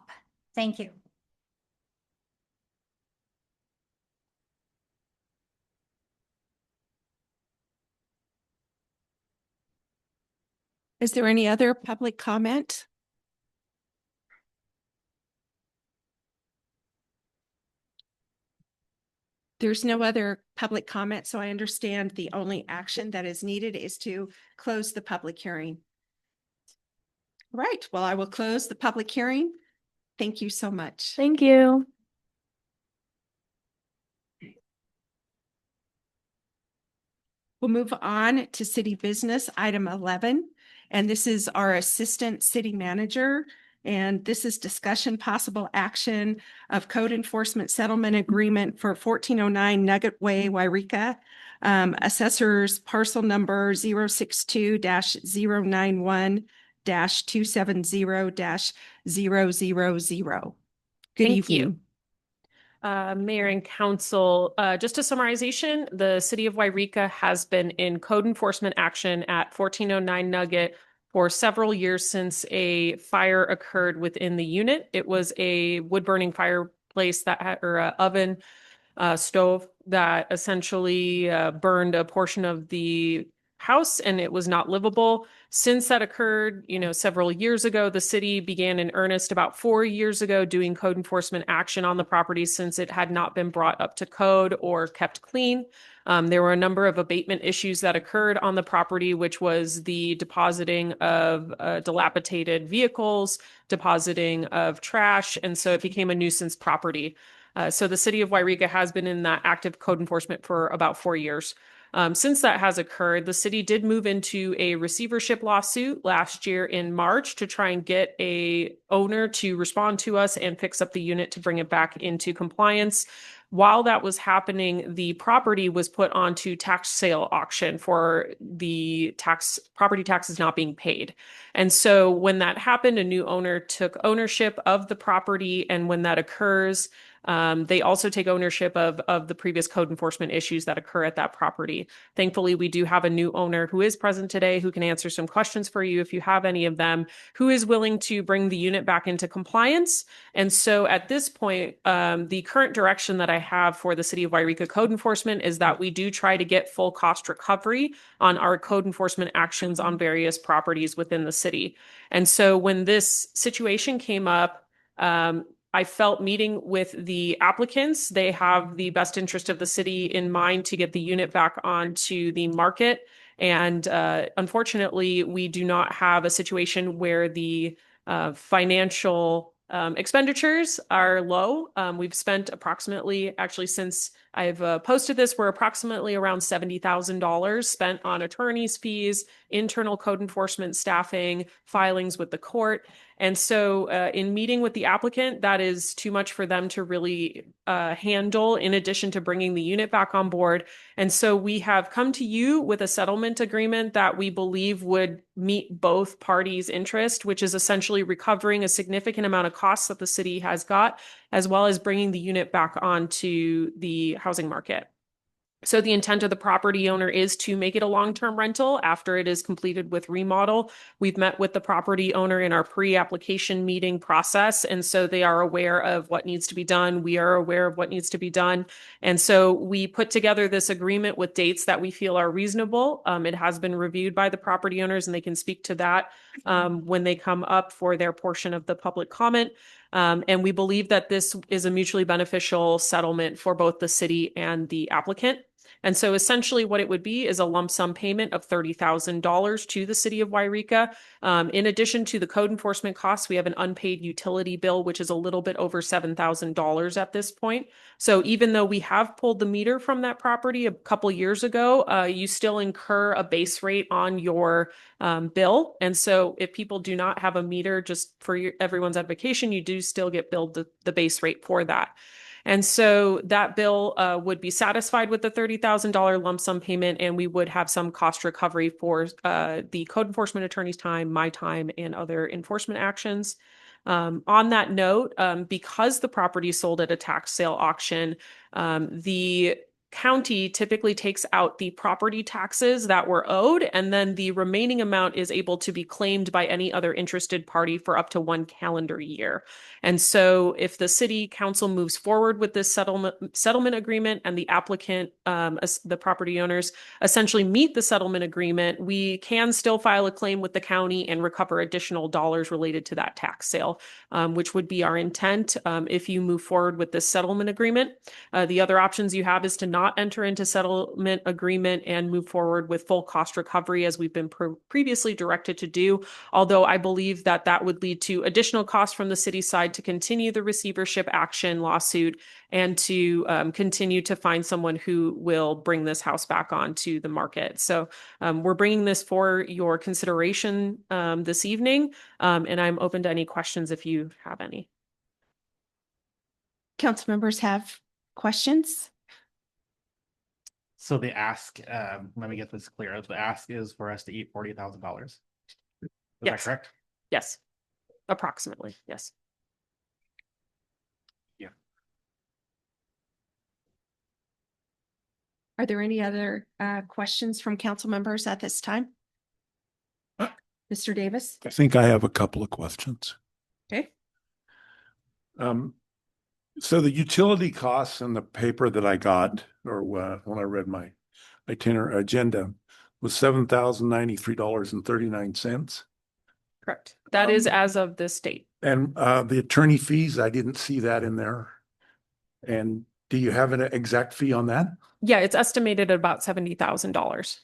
Thank you. Is there any other public comment? There's no other public comment, so I understand the only action that is needed is to close the public hearing. Right, well, I will close the public hearing. Thank you so much. Thank you. We'll move on to city business, item 11. And this is our assistant city manager. And this is discussion possible action of code enforcement settlement agreement for 1409 Nugget Way, Yreka. Assessors parcel number 062-091-270-000. Good Thank evening. you. Mayor and Council, just a summarization, the city of Yreka has been in code enforcement action at 1409 Nugget for several years since a fire occurred within the unit. It was a wood burning fireplace that had, or a oven stove that essentially burned a portion of the house and it was not livable. Since that occurred, several years ago, the city began in earnest about 4 years ago doing code enforcement action on the property since it had not been brought up to code or kept clean. There were a number of abatement issues that occurred on the property, which was the depositing of dilapidated vehicles, depositing of trash, and so it became a nuisance property. So the city of Yreka has been in that active code enforcement for about 4 years. Since that has occurred, the city did move into a receivership lawsuit last year in March to try and get a owner to respond to us and fix up the unit to bring it back into compliance. While that was happening, the property was put onto tax sale auction for the property taxes not being paid. And so when that happened, a new owner took ownership of the property. And when that occurs, they also take ownership of the previous code enforcement issues that occur at that property. Thankfully, we do have a new owner who is present today who can answer some questions for you if you have any of them, who is willing to bring the unit back into compliance. And so at this point, the current direction that I have for the city of Yreka code enforcement is that we do try to get full cost recovery on our code enforcement actions on various properties within the city. And so when this situation came up, I felt meeting with the applicants, they have the best interest of the city in mind to get the unit back onto the market. And unfortunately, we do not have a situation where the financial expenditures are low. We've spent approximately, actually, since I've posted this, we're approximately around $70,000 spent on attorney's fees, internal code enforcement staffing, filings with the court. And so in meeting with the applicant, that is too much for them to really handle in addition to bringing the unit back on board. And so we have come to you with a settlement agreement that we believe would meet both parties' interest, which is essentially recovering a significant amount of costs that the city has got, as well as bringing the unit back onto the housing market. So the intent of the property owner is to make it a long-term rental after it is completed with remodel. We've met with the property owner in our pre-application meeting process, and so they are aware of what needs to be done. We are aware of what needs to be done. And so we put together this agreement with dates that we feel are reasonable. It has been reviewed by the property owners, and they can speak to that when they come up for their portion of the public comment. And we believe that this is a mutually beneficial settlement for both the city and the applicant. And so essentially what it would be is a lump sum payment of $30,000 to the city of Yreka. In addition to the code enforcement costs, we have an unpaid utility bill, which is a little bit over $7,000 at this point. So even though we have pulled the meter from that property a couple years ago, you still incur a base rate on your bill. And so if people do not have a meter, just for everyone's advocation, you do still get billed the base rate for that. And so that bill would be satisfied with the $30,000 lump sum payment, and we would have some cost recovery for the code enforcement attorney's time, my time, and other enforcement actions. On that note, because the property sold at a tax sale auction, the county typically takes out the property taxes that were owed, and then the remaining amount is able to be claimed by any other interested party for up to 1 calendar year. And so if the city council moves forward with this settlement agreement and the applicant, the property owners, essentially meet the settlement agreement, we can still file a claim with the county and recover additional dollars related to that tax sale, which would be our intent if you move forward with this settlement agreement. The other options you have is to not enter into settlement agreement and move forward with full cost recovery as we've been previously directed to do. Although I believe that that would lead to additional costs from the city side to continue the receivership action lawsuit and to continue to find someone who will bring this house back onto the market. So we're bringing this for your consideration this evening, and I'm open to any questions if you have any. Council members have questions? So the ask, let me get this clear. The ask is for us to eat $40,000. Is that Yes. correct? Yes, approximately, yes. Yeah. Are there any other questions from council members at this time? Mr. Davis? I think I have a couple of questions. Okay. So the utility costs in the paper that I got, or when I read my itinerary agenda, was $7,093.39. Correct. That is as of this date. And the attorney fees, I didn't see that in there. And do you have an exact fee on that? Yeah, it's estimated at about $70,000.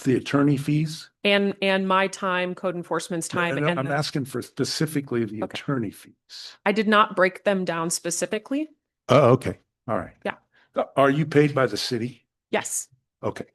The attorney fees? And my time, code enforcement's time. And And I'm asking for specifically the Okay. attorney fees. I did not break them down specifically. Oh, okay. All right. Yeah. Are you paid by the city? Yes. Okay.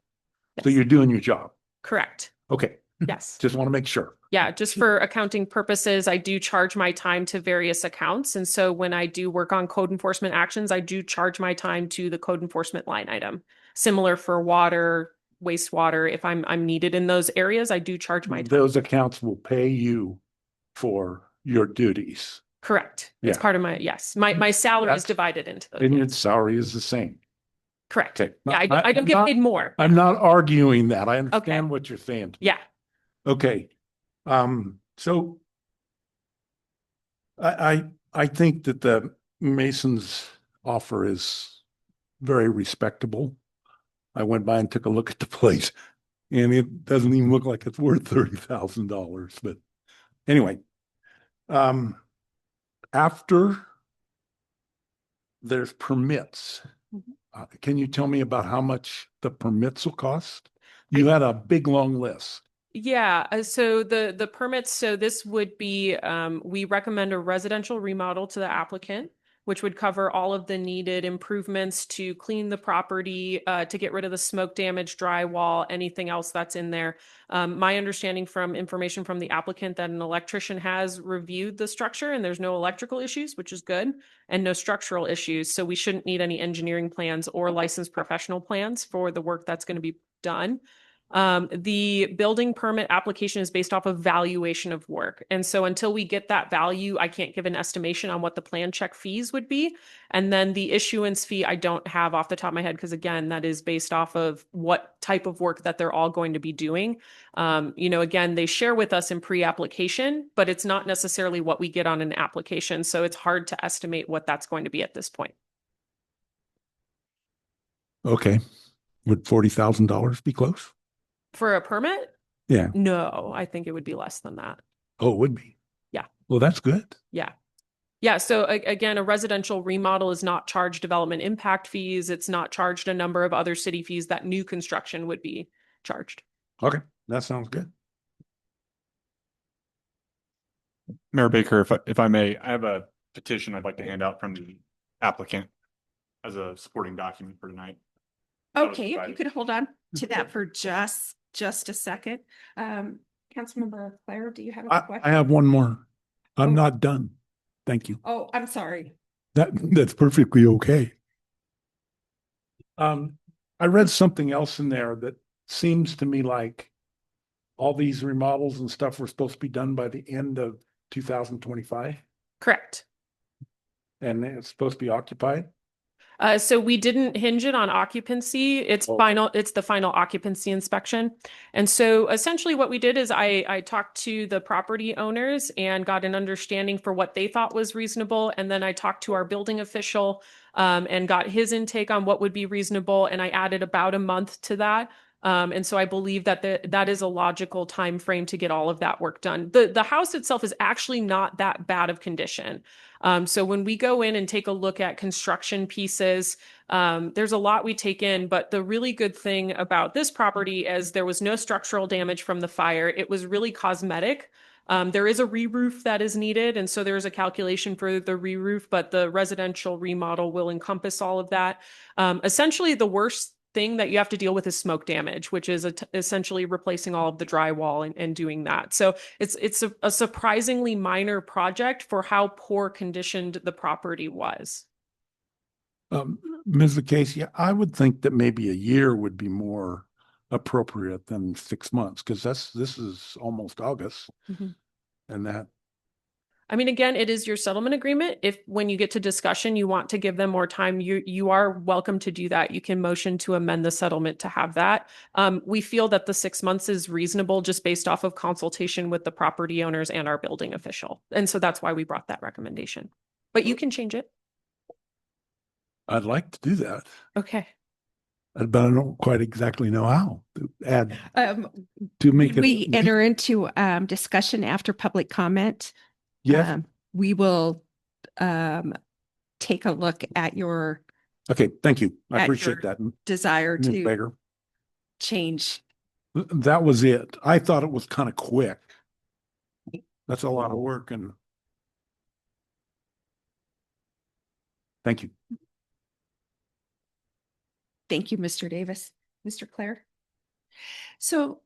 So Yes. you're doing your job. Correct. Okay. Yes. Just want to make sure. Yeah, just for accounting purposes, I do charge my time to various accounts. And so when I do work on code enforcement actions, I do charge my time to the code enforcement line item. Similar for water, wastewater. If I'm needed in those areas, I do charge my time. Those accounts will pay you for your duties. Correct. It's Yeah. part of my, yes, my salary is That's- divided into those. And your salary is the same. Correct. Okay. Yeah, I don't get paid more. I'm not arguing that. I understand what you're saying. Yeah. Okay. So I think that the Mason's offer is very respectable. I went by and took a look at the place and it doesn't even look like it's worth $30,000, but anyway, after there's permits, can you tell me about how much the permits will cost? You had a big, long list. Yeah, so the permits, so this would be, we recommend a residential remodel to the applicant, which would cover all of the needed improvements to clean the property, to get rid of the smoke damage, drywall, anything else that's in there. My understanding from information from the applicant that an electrician has reviewed the structure and there's no electrical issues, which is good, and no structural issues. So we shouldn't need any engineering plans or licensed professional plans for the work that's going to be done. The building permit application is based off of valuation of work. And so until we get that value, I can't give an estimation on what the plan check fees would be. And then the issuance fee, I don't have off the top of my head, because again, that is based off of what type of work that they're all going to be doing. Again, they share with us in pre-application, but it's not necessarily what we get on an application. So it's hard to estimate what that's going to be at this point. Okay. Would $40,000 be close? For a permit? Yeah. No, I think it would be less than that. Oh, it would be. Yeah. Well, that's good. Yeah. Yeah, so again, a residential remodel is not charged development impact fees. It's not charged a number of other city fees that new construction would be charged. Okay, that sounds good. Mayor Baker, if I may, I have a petition I'd like to hand out from the applicant as a supporting document for tonight. Okay, if you could hold on to that for just a second. Councilmember Claire, do you have a I question? have one more. I'm Oh. not done. Thank you. Oh, I'm sorry. That's perfectly okay. I read something else in there that seems to me like all these remodels and stuff were supposed to be done by the end of 2025, Correct. and it's supposed to be occupied. So we didn't hinge it on occupancy. It's the final occupancy inspection. And so essentially what we did is I talked to the property owners and got an understanding for what they thought was reasonable. And then I talked to our building official and got his intake on what would be reasonable. And I added about a month to that. And so I believe that that is a logical time frame to get all of that work done. The house itself is actually not that bad of condition. So when we go in and take a look at construction pieces, there's a lot we take in, but the really good thing about this property is there was no structural damage from the fire. It was really cosmetic. There is a re-roof that is needed, and so there's a calculation for the re-roof, but the residential remodel will encompass all of that. Essentially, the worst thing that you have to deal with is smoke damage, which is essentially replacing all of the drywall and doing that. So it's a surprisingly minor project for how poor conditioned the property was. Ms. Casey, I would think that maybe a year would be more appropriate than 6 months, because this is almost August. Mhm. And that, I mean, again, it is your settlement agreement. If when you get to discussion, you want to give them more time, you are welcome to do that. You can motion to amend the settlement to have that. We feel that the 6 months is reasonable just based off of consultation with the property owners and our building official. And so that's why we brought that recommendation. But you can change it. I'd like to do that, Okay. but I don't quite exactly know how to add, to make Could it. we enter into discussion after public comment? Yes, We will take a look at your okay, thank you. I at appreciate your that, desire Ms. to Baker. change. That was it. I thought it was kind of quick. That's a lot of work, and thank you. Thank you, Mr. Davis. Mr. Claire? So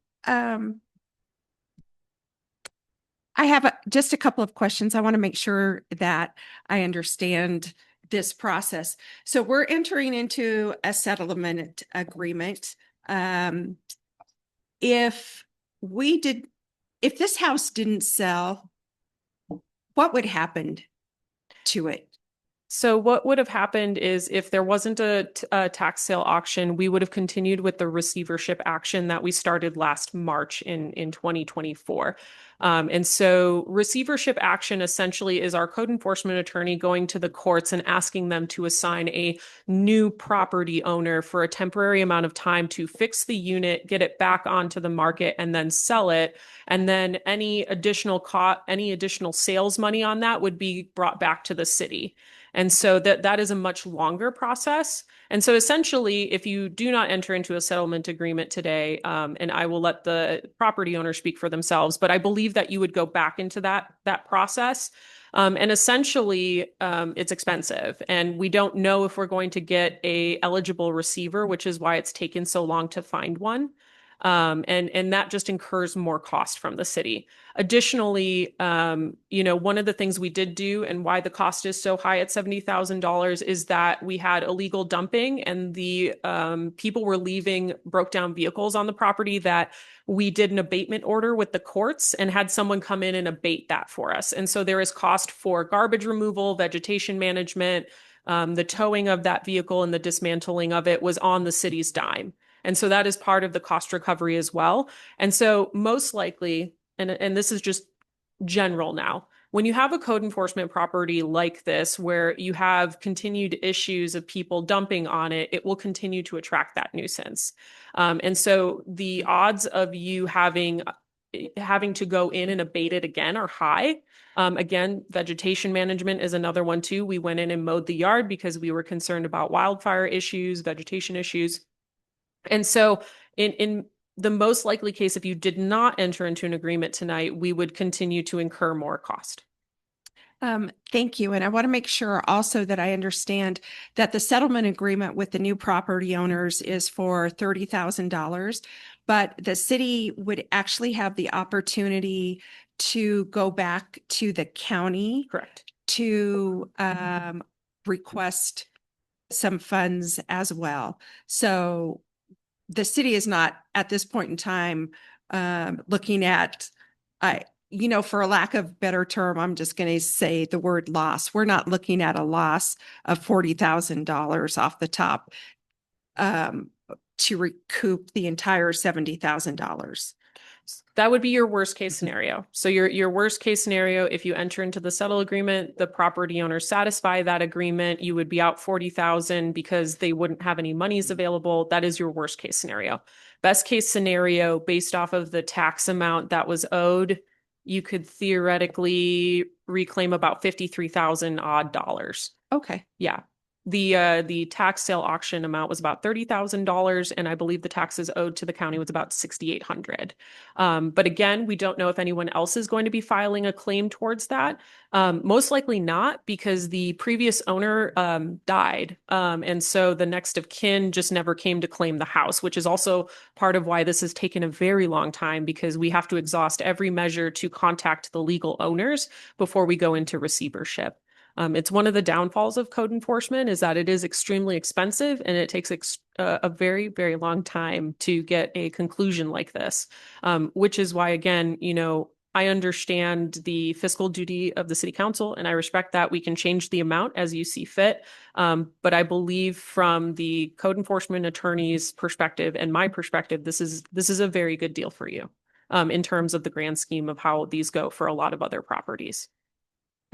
I have just a couple of questions. I want to make sure that I understand this process. So we're entering into a settlement agreement. If this house didn't sell, what would happen to it? So what would have happened is if there wasn't a tax sale auction, we would have continued with the receivership action that we started last March in 2024. And so receivership action essentially is our code enforcement attorney going to the courts and asking them to assign a new property owner for a temporary amount of time to fix the unit, get it back onto the market, and then sell it. And then any additional sales money on that would be brought back to the city. And so that is a much longer process. And so essentially, if you do not enter into a settlement agreement today, and I will let the property owner speak for themselves, but I believe that you would go back into that process. And essentially, it's expensive. And we don't know if we're going to get a eligible receiver, which is why it's taken so long to find one. And that just incurs more cost from the city. Additionally, one of the things we did do and why the cost is so high at $70,000 is that we had illegal dumping and the people were leaving broke down vehicles on the property that we did an abatement order with the courts and had someone come in and abate that for us. And so there is cost for garbage removal, vegetation management, the towing of that vehicle and the dismantling of it was on the city's dime. And so that is part of the cost recovery as well. And so most likely, and this is just general now, when you have a code enforcement property like this, where you have continued issues of people dumping on it, it will continue to attract that nuisance. And so the odds of you having having to go in and abate it again are high. Again, vegetation management is another one too. We went in and mowed the yard because we were concerned about wildfire issues, vegetation issues. And so in the most likely case, if you did not enter into an agreement tonight, we would continue to incur more cost. Thank you. And I want to make sure also that I understand that the settlement agreement with the new property owners is for $30,000, but the city would actually have the opportunity to go back to the county Correct. to request some funds as well. So the city is not at this point in time looking at, for a lack of better term, I'm just going to say the word loss. We're not looking at a loss of $40,000 off the top to recoup the entire $70,000. That would be your worst case scenario. So your worst case scenario, if you enter into the settle agreement, the property owners satisfy that agreement, you would be out 40,000 because they wouldn't have any monies available. That is your worst case scenario. Best case scenario, based off of the tax amount that was owed, you could theoretically reclaim about 53,000 odd dollars. Okay. Yeah. The tax sale auction amount was about $30,000, and I believe the taxes owed to the county was about $6,800. But again, we don't know if anyone else is going to be filing a claim towards that. Most likely not, because the previous owner died, and so the next of kin just never came to claim the house, which is also part of why this has taken a very long time, because we have to exhaust every measure to contact the legal owners before we go into receivership. It's one of the downfalls of code enforcement is that it is extremely expensive and it takes a very, very long time to get a conclusion like this, which is why, again, I understand the fiscal duty of the city council and I respect that. We can change the amount as you see fit. But I believe from the code enforcement attorney's perspective and my perspective, this is a very good deal for you in terms of the grand scheme of how these go for a lot of other properties.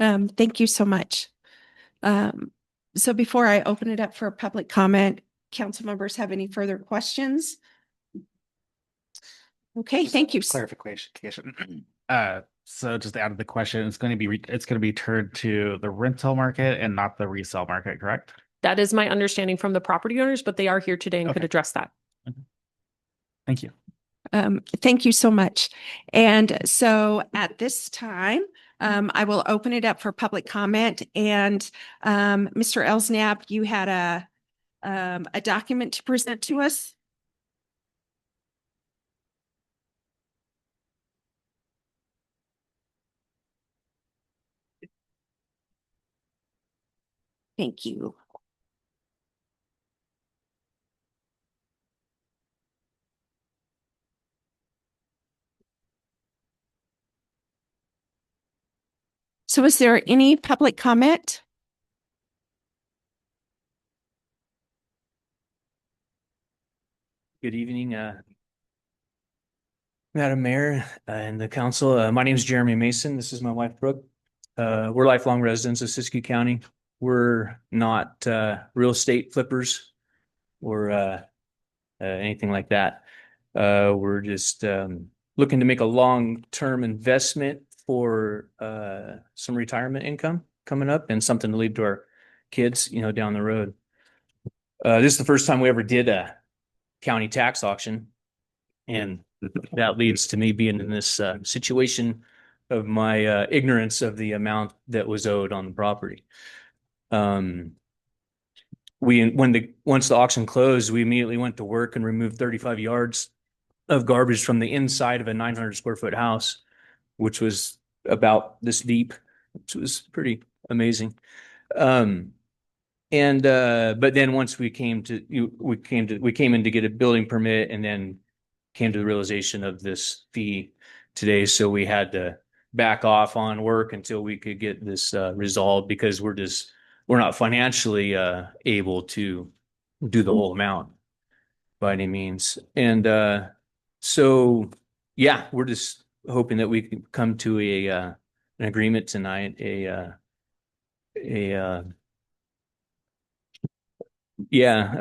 Thank you so much. So before I open it up for public comment, council members have any further questions? Okay, thank you. Clarification. So just to add to the question, it's going to be turned to the rental market and not the resale market, correct? That is my understanding from the property owners, but they are here today and could address that. Thank you. Thank you so much. And so at this time, I will open it up for public comment. And Mr. Elsnab, you had a document to present to us. Thank you. So is there any public comment? Good evening, Madam Mayor and the council. My name is Jeremy Mason. This is my wife, Brooke. We're lifelong residents of Siskiyou County. We're not real estate flippers or anything like that. We're just looking to make a long-term investment for some retirement income coming up and something to leave to our kids, down the road. This is the first time we ever did a county tax auction, and that leads to me being in this situation of my ignorance of the amount that was owed on the property. Once the auction closed, we immediately went to work and removed 35 yards of garbage from the inside of a 900 square foot house, which was about this deep, which was pretty amazing. But then once we came in to get a building permit, and then came to the realization of this fee today. So we had to back off on work until we could get this resolved, because we're not financially able to do the whole amount by any means. And so yeah, we're just hoping that we can come to an agreement tonight, a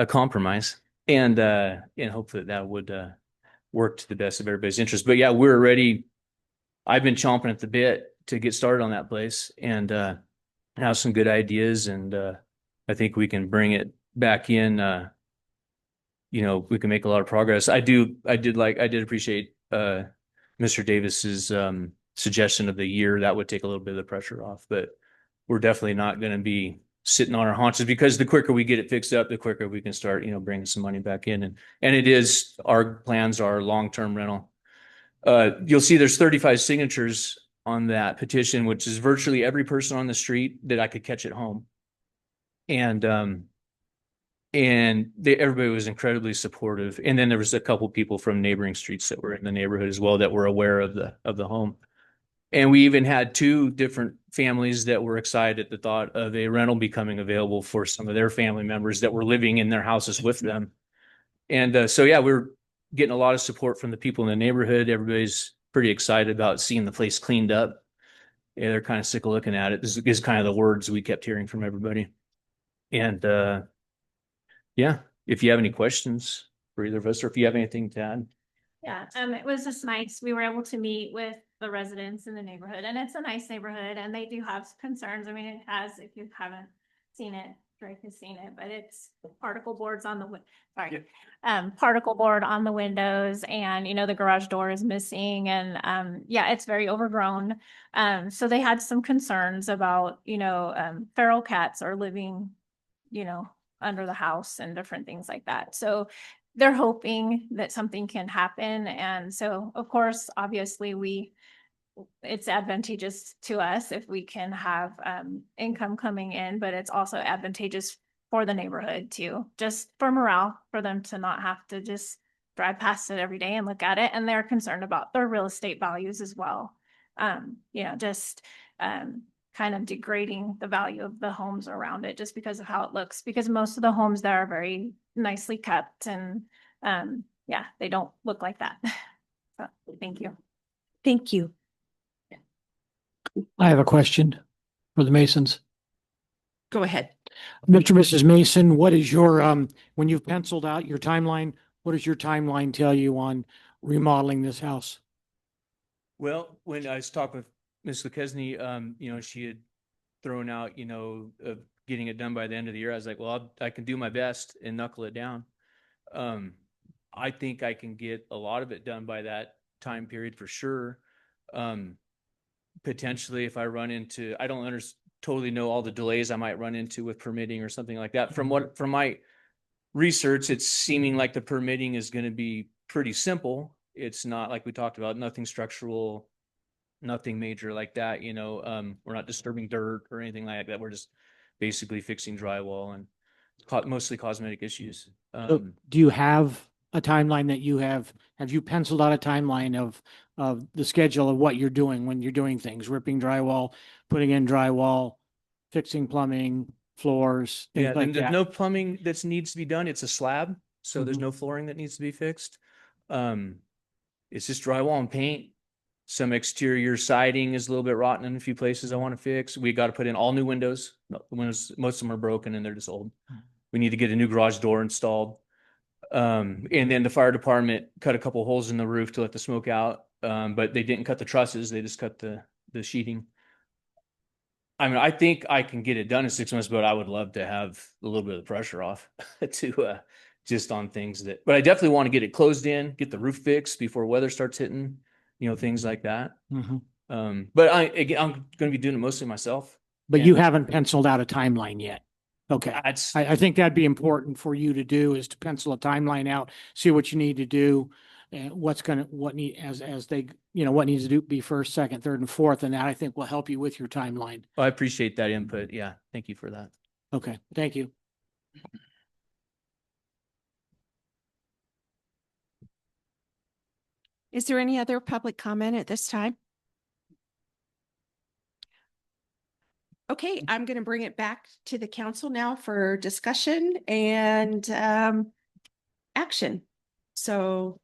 compromise, and hopefully that would work to the best of everybody's interest. But yeah, we're ready I've been chomping at the bit to get started on that place and have some good ideas. And I think we can bring it back in. We can make a lot of progress. I did appreciate Mr. Davis's suggestion of the year. That would take a little bit of the pressure off, but we're definitely not going to be sitting on our haunches, because the quicker we get it fixed up, the quicker we can start, bringing some money back in. And it is, our plans are long-term rental. You'll see there's 35 signatures on that petition, which is virtually every person on the street that I could catch at home. And everybody was incredibly supportive. And then there was a couple people from neighboring streets that were in the neighborhood as well that were aware of the home. And we even had 2 different families that were excited at the thought of a rental becoming available for some of their family members that were living in their houses with them. And so, yeah, we're getting a lot of support from the people in the neighborhood. Everybody's pretty excited about seeing the place cleaned up. Yeah, they're kind of sick of looking at it. This is kind of the words we kept hearing from everybody. And yeah, if you have any questions for either of us, or if you have anything to add. Yeah, it was just nice. We were able to meet with the residents in the neighborhood, and it's a nice neighborhood, and they do have concerns. I mean, it has, if you haven't seen it, Drake has seen it, but it's particle boards on the, particle board on the windows, and, the garage door is missing, and, yeah, it's very overgrown. So they had some concerns about, feral cats are living, under the house and different things like that. So they're hoping that something can happen. And so, of course, obviously it's advantageous to us if we can have income coming in, but it's also advantageous for the neighborhood too, just for morale, for them to not have to just drive past it every day and look at it. And they're concerned about their real estate values as well. Kind of degrading the value of the homes around it just because of how it looks, because most of the homes there are very nicely kept, and yeah, they don't look like that. So, thank you. Thank you. I have a question for the Masons. Go ahead. Mr. and Mrs. Mason, what is your, when you've penciled out your timeline, what does your timeline tell you on remodeling this house? Well, when I was talking with Ms. Lekesny, she had thrown out, of getting it done by the end of the year. I was like, well, I can do my best and knuckle it down. I think I can get a lot of it done by that time period for sure. Potentially, if I run into, I don't totally know all the delays I might run into with permitting or something like that. From my research, it's seeming like the permitting is going to be pretty simple. It's not like we talked about, nothing structural, nothing major like that. We're not disturbing dirt or anything like that. We're just basically fixing drywall and mostly cosmetic issues. So do you have a timeline that have you penciled out a timeline of the schedule of what you're doing when you're doing things, ripping drywall, putting in drywall, fixing plumbing, floors, things like there's that? no plumbing that needs to be done. It's a slab, so there's no flooring that needs to be fixed. It's just drywall and paint. Some exterior siding is a little bit rotten in a few places I want to fix. We got to put in all new windows. The windows, most of them are broken and they're just old. We need to get a new garage door installed. And then the fire department cut a couple holes in the roof to let the smoke out. But they didn't cut the trusses. They just cut the sheeting. I mean, I think I can get it done in 6 months, but I would love to have a little bit of the pressure off to just on things but I definitely want to get it closed in, get the roof fixed before weather starts hitting, things like that. But I'm going to be doing it mostly myself. But you haven't penciled out a timeline yet. Okay. I think that'd be important for you to do, is to pencil a timeline out, see what you need to do, and what needs to do, be first, second, third, and fourth. And that, I think, will help you with your timeline. Well, I appreciate that input. Yeah. Thank you for that. Okay. Thank you. Is there any other public comment at this time? Okay, I'm going to bring it back to the council now for discussion and action. So,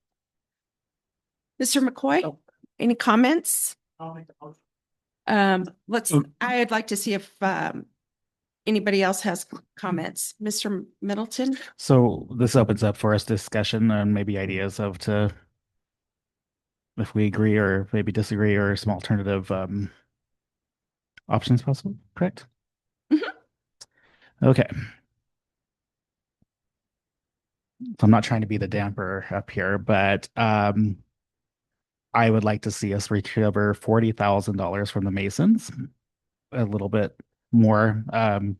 Mr. McCoy, any comments? I'd like to see if anybody else has comments. Mr. if we agree or maybe disagree or some alternative options possible, correct? Mhm. Okay. So I'm not trying to be the damper up here, but I would like to see us recover $40,000 from the Masons, a little bit more. And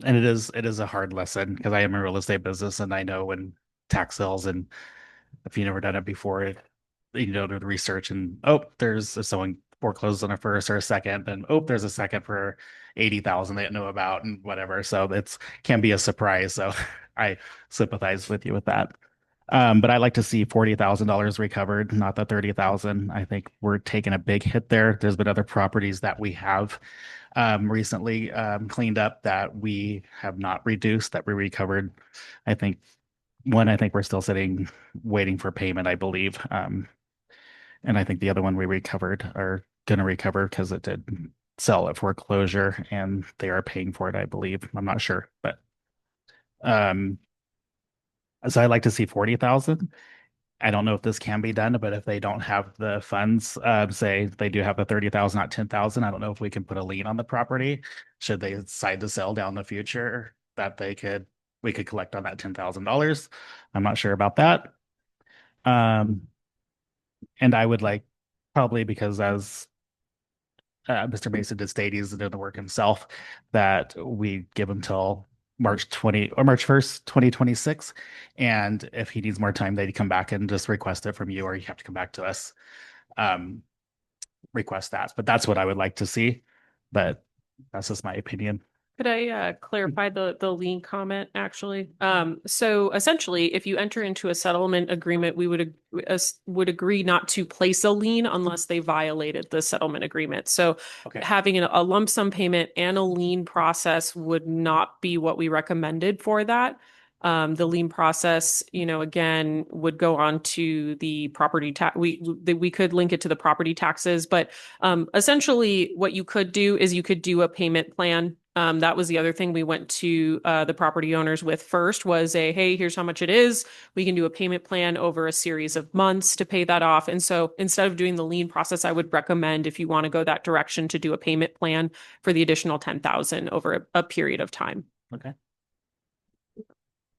it is a hard lesson because I am a real estate business and I know when tax sales, and if you've never done it before, you know, do the research and there's if someone foreclosed on a first or a second, then there's a second for 80,000 they didn't know about and whatever. So it's can be a surprise. So I sympathize with you with that. But I like to see $40,000 recovered, not the 30,000. I think we're taking a big hit there. There's been other properties that we have recently cleaned up that we have not reduced, that we recovered. I think I think we're still sitting waiting for payment, I believe. And I think the other one we recovered are going to recover because it did sell at foreclosure and they are paying for it, I believe. I'm not sure, but um, so I like to see 40,000. I don't know if this can be done, but if they don't have the funds, say they do have the 30,000, not 10,000, I don't know if we can put a lien on the property. Should they decide to sell down the future, that we could collect on that $10,000. I'm not sure about that. Um, and I would like probably because as Mr. Mason did state, he's doing the work himself, that we give him till March 1st, 2026. And if he needs more time, they'd come back and just request it from you, or you have to come back to us, um, request that. But that's what I would like to see. But that's just my opinion. Could I clarify the lien comment actually? So essentially, if you enter into a settlement agreement, we would agree not to place a lien unless they violated the settlement agreement. So having a lump sum payment and a lien process would not be what we recommended for that. The lien process, you know, again, would go on to the property tax. We could link it to the property taxes, but essentially, what you could do is you could do a payment plan. That was the other thing we went to the property owners with first was hey, here's how much it is. We can do a payment plan over a series of months to pay that off. And so instead of doing the lien process, I would recommend if you want to go that direction to do a payment plan for the additional 10,000 over a period of time. Okay.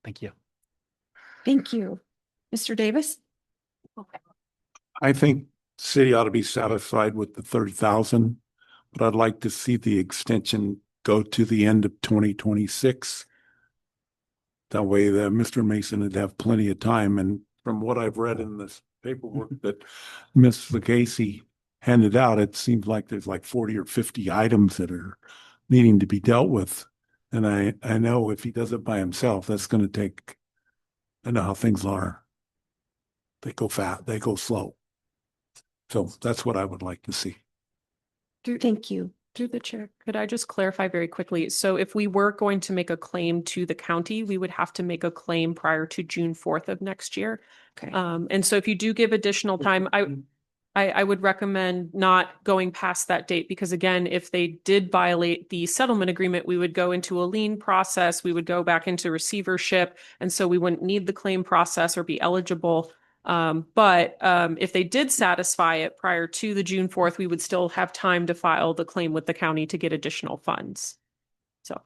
Thank you. Thank you. Mr. Davis? I think city ought to be satisfied with the 30,000, but I'd like to see the extension go to the end of 2026. That way Mr. Mason would have plenty of time. And from what I've read in this paperwork that Ms. Lacasey handed out, it seems like there's like 40 or 50 items that are needing to be dealt with. And I know if he does it by himself, that's going to take, I know how things are. They go fast, they go slow. So that's what I would like to see. Thank you. Through the chair, could I just clarify very quickly? So if we were going to make a claim to the county, we would have to make a claim prior to June 4th of next year. Okay. And so if you do give additional time, I would recommend not going past that date because again, if they did violate the settlement agreement, we would go into a lien process, we would go back into receivership, and so we wouldn't need the claim process or be eligible. But if they did satisfy it prior to the June 4th, we would still have time to file the claim with the county to get additional funds. So.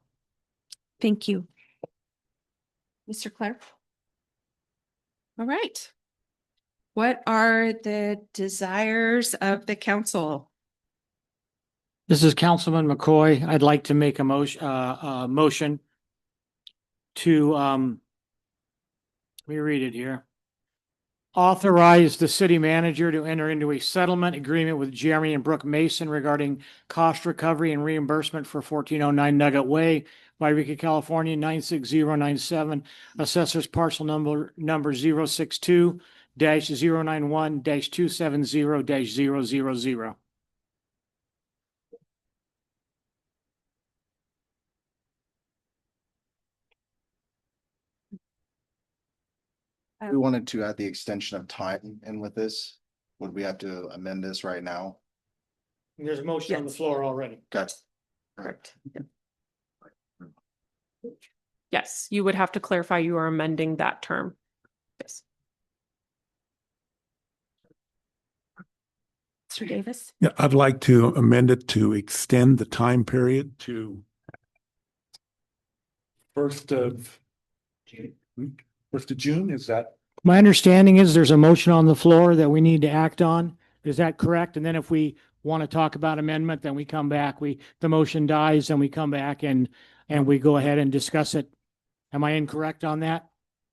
Thank you. Mr. Clare? All right. What are the desires of the council? This is Councilman McCoy. I'd like to make a motion to, let me read it here. Authorize the city manager to enter into a settlement agreement with Jeremy and Brooke Mason regarding cost recovery and reimbursement for 1409 Nugget Way, Yreka, California, 96097, assessors parcel number 062-091-270-000. We wanted to add the extension of time in with this. Would we have to amend this right now? There's a motion on the floor already. Got it. Correct. Yes, you would have to clarify you are amending that term. Yes. Mr. Davis? Yeah, I'd like to amend it to extend the time period to first of June, is that? My understanding is there's a motion on the floor that we need to act on. Is that correct? And then if we want to talk about amendment, then we come back. The motion dies, then we come back and we go ahead and discuss it. Am I incorrect on that?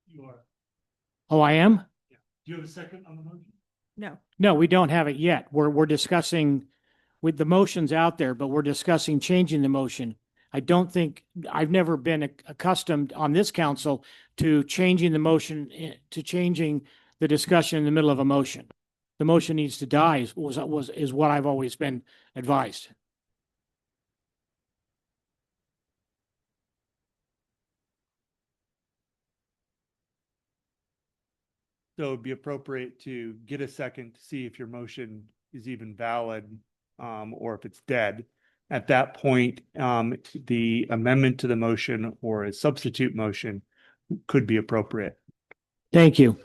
You are. Oh, I am? Do you have a second on the motion? No. No, we don't have it yet. We're discussing with the motions out there, but we're discussing changing the motion. I don't think, I've never been accustomed on this council to changing the motion, to changing the discussion in the middle of a motion. The motion needs to die is what I've always been advised. So it'd be appropriate to get a second to see if your motion is even valid, or if it's dead. At that point, the amendment to the motion or a substitute motion could be appropriate. Thank you.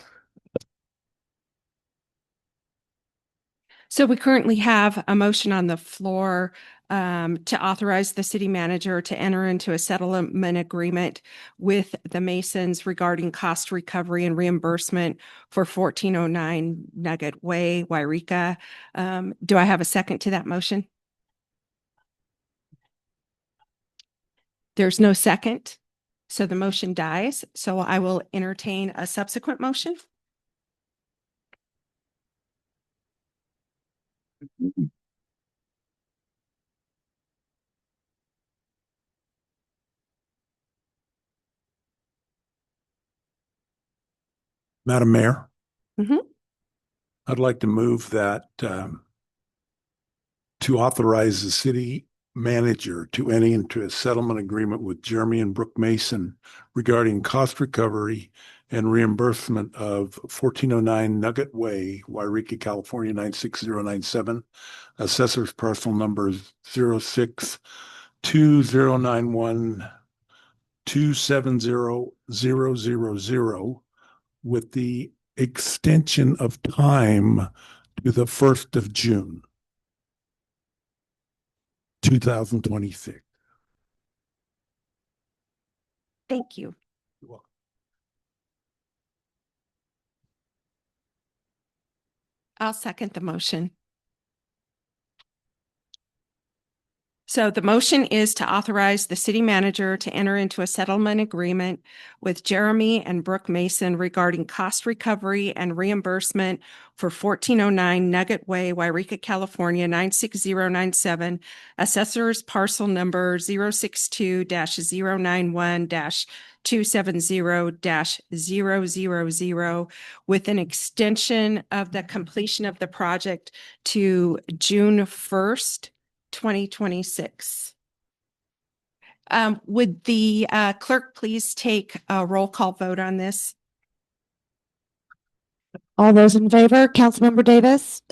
So we currently have a motion on the floor to authorize the city manager to enter into a settlement agreement with the Masons regarding cost recovery and reimbursement for 1409 Nugget Way, Yreka. Do I have a second to that motion? There's no second, so the motion dies. So I will entertain a subsequent motion. Madam Mayor? Mhm. I'd like to move that to authorize the city manager to enter into a settlement agreement with Jeremy and Brooke Mason regarding cost recovery and reimbursement of 1409 Nugget Way, Yreka, California, 96097. Assessor's parcel number 062091270000 with the extension of time to the 1st of June, 2026. Thank you. You're welcome. I'll second the motion. So the motion is to authorize the city manager to enter into a settlement agreement with Jeremy and Brooke Mason regarding cost recovery and reimbursement for 1409 Nugget Way, Yreka, California, 96097, assessor's parcel number 062-091-270-000 with an extension of the completion of the project to June 1st, 2026. Would the clerk please take a roll call vote on this? All those in favor, Councilmember Davis,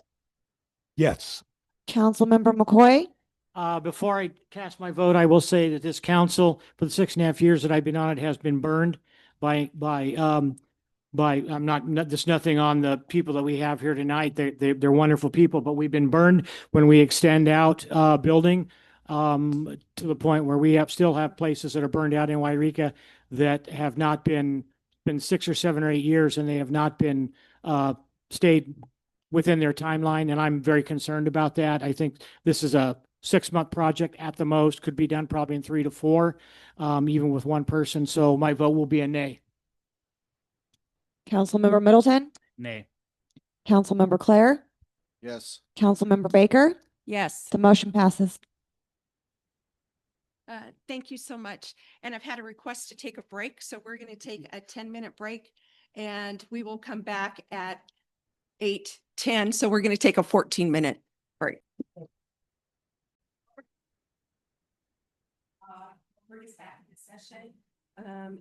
Yes. Councilmember McCoy, Before I cast my vote, I will say that this council, for the 6.5 years that I've been on it, has been burned by I'm not, there's nothing on the people that we have here tonight. They're wonderful people, but we've been burned when we extend out building to the point where we still have places that are burned out in Yreka that have not been 6 or 7 or 8 years, and they have not been stayed within their timeline. And I'm very concerned about that. I think this is a 6-month project at the most, could be done probably in 3 to 4, even with one person. So my vote will be a nay. Councilmember Middleton, Nay. Councilmember Claire, Yes. Councilmember Baker. Yes. The motion passes. Thank you so much. And I've had a request to take a break, so we're going to take a 10-minute break and we will come back at 8:10. So we're going to take a 14-minute break. We're just back in session.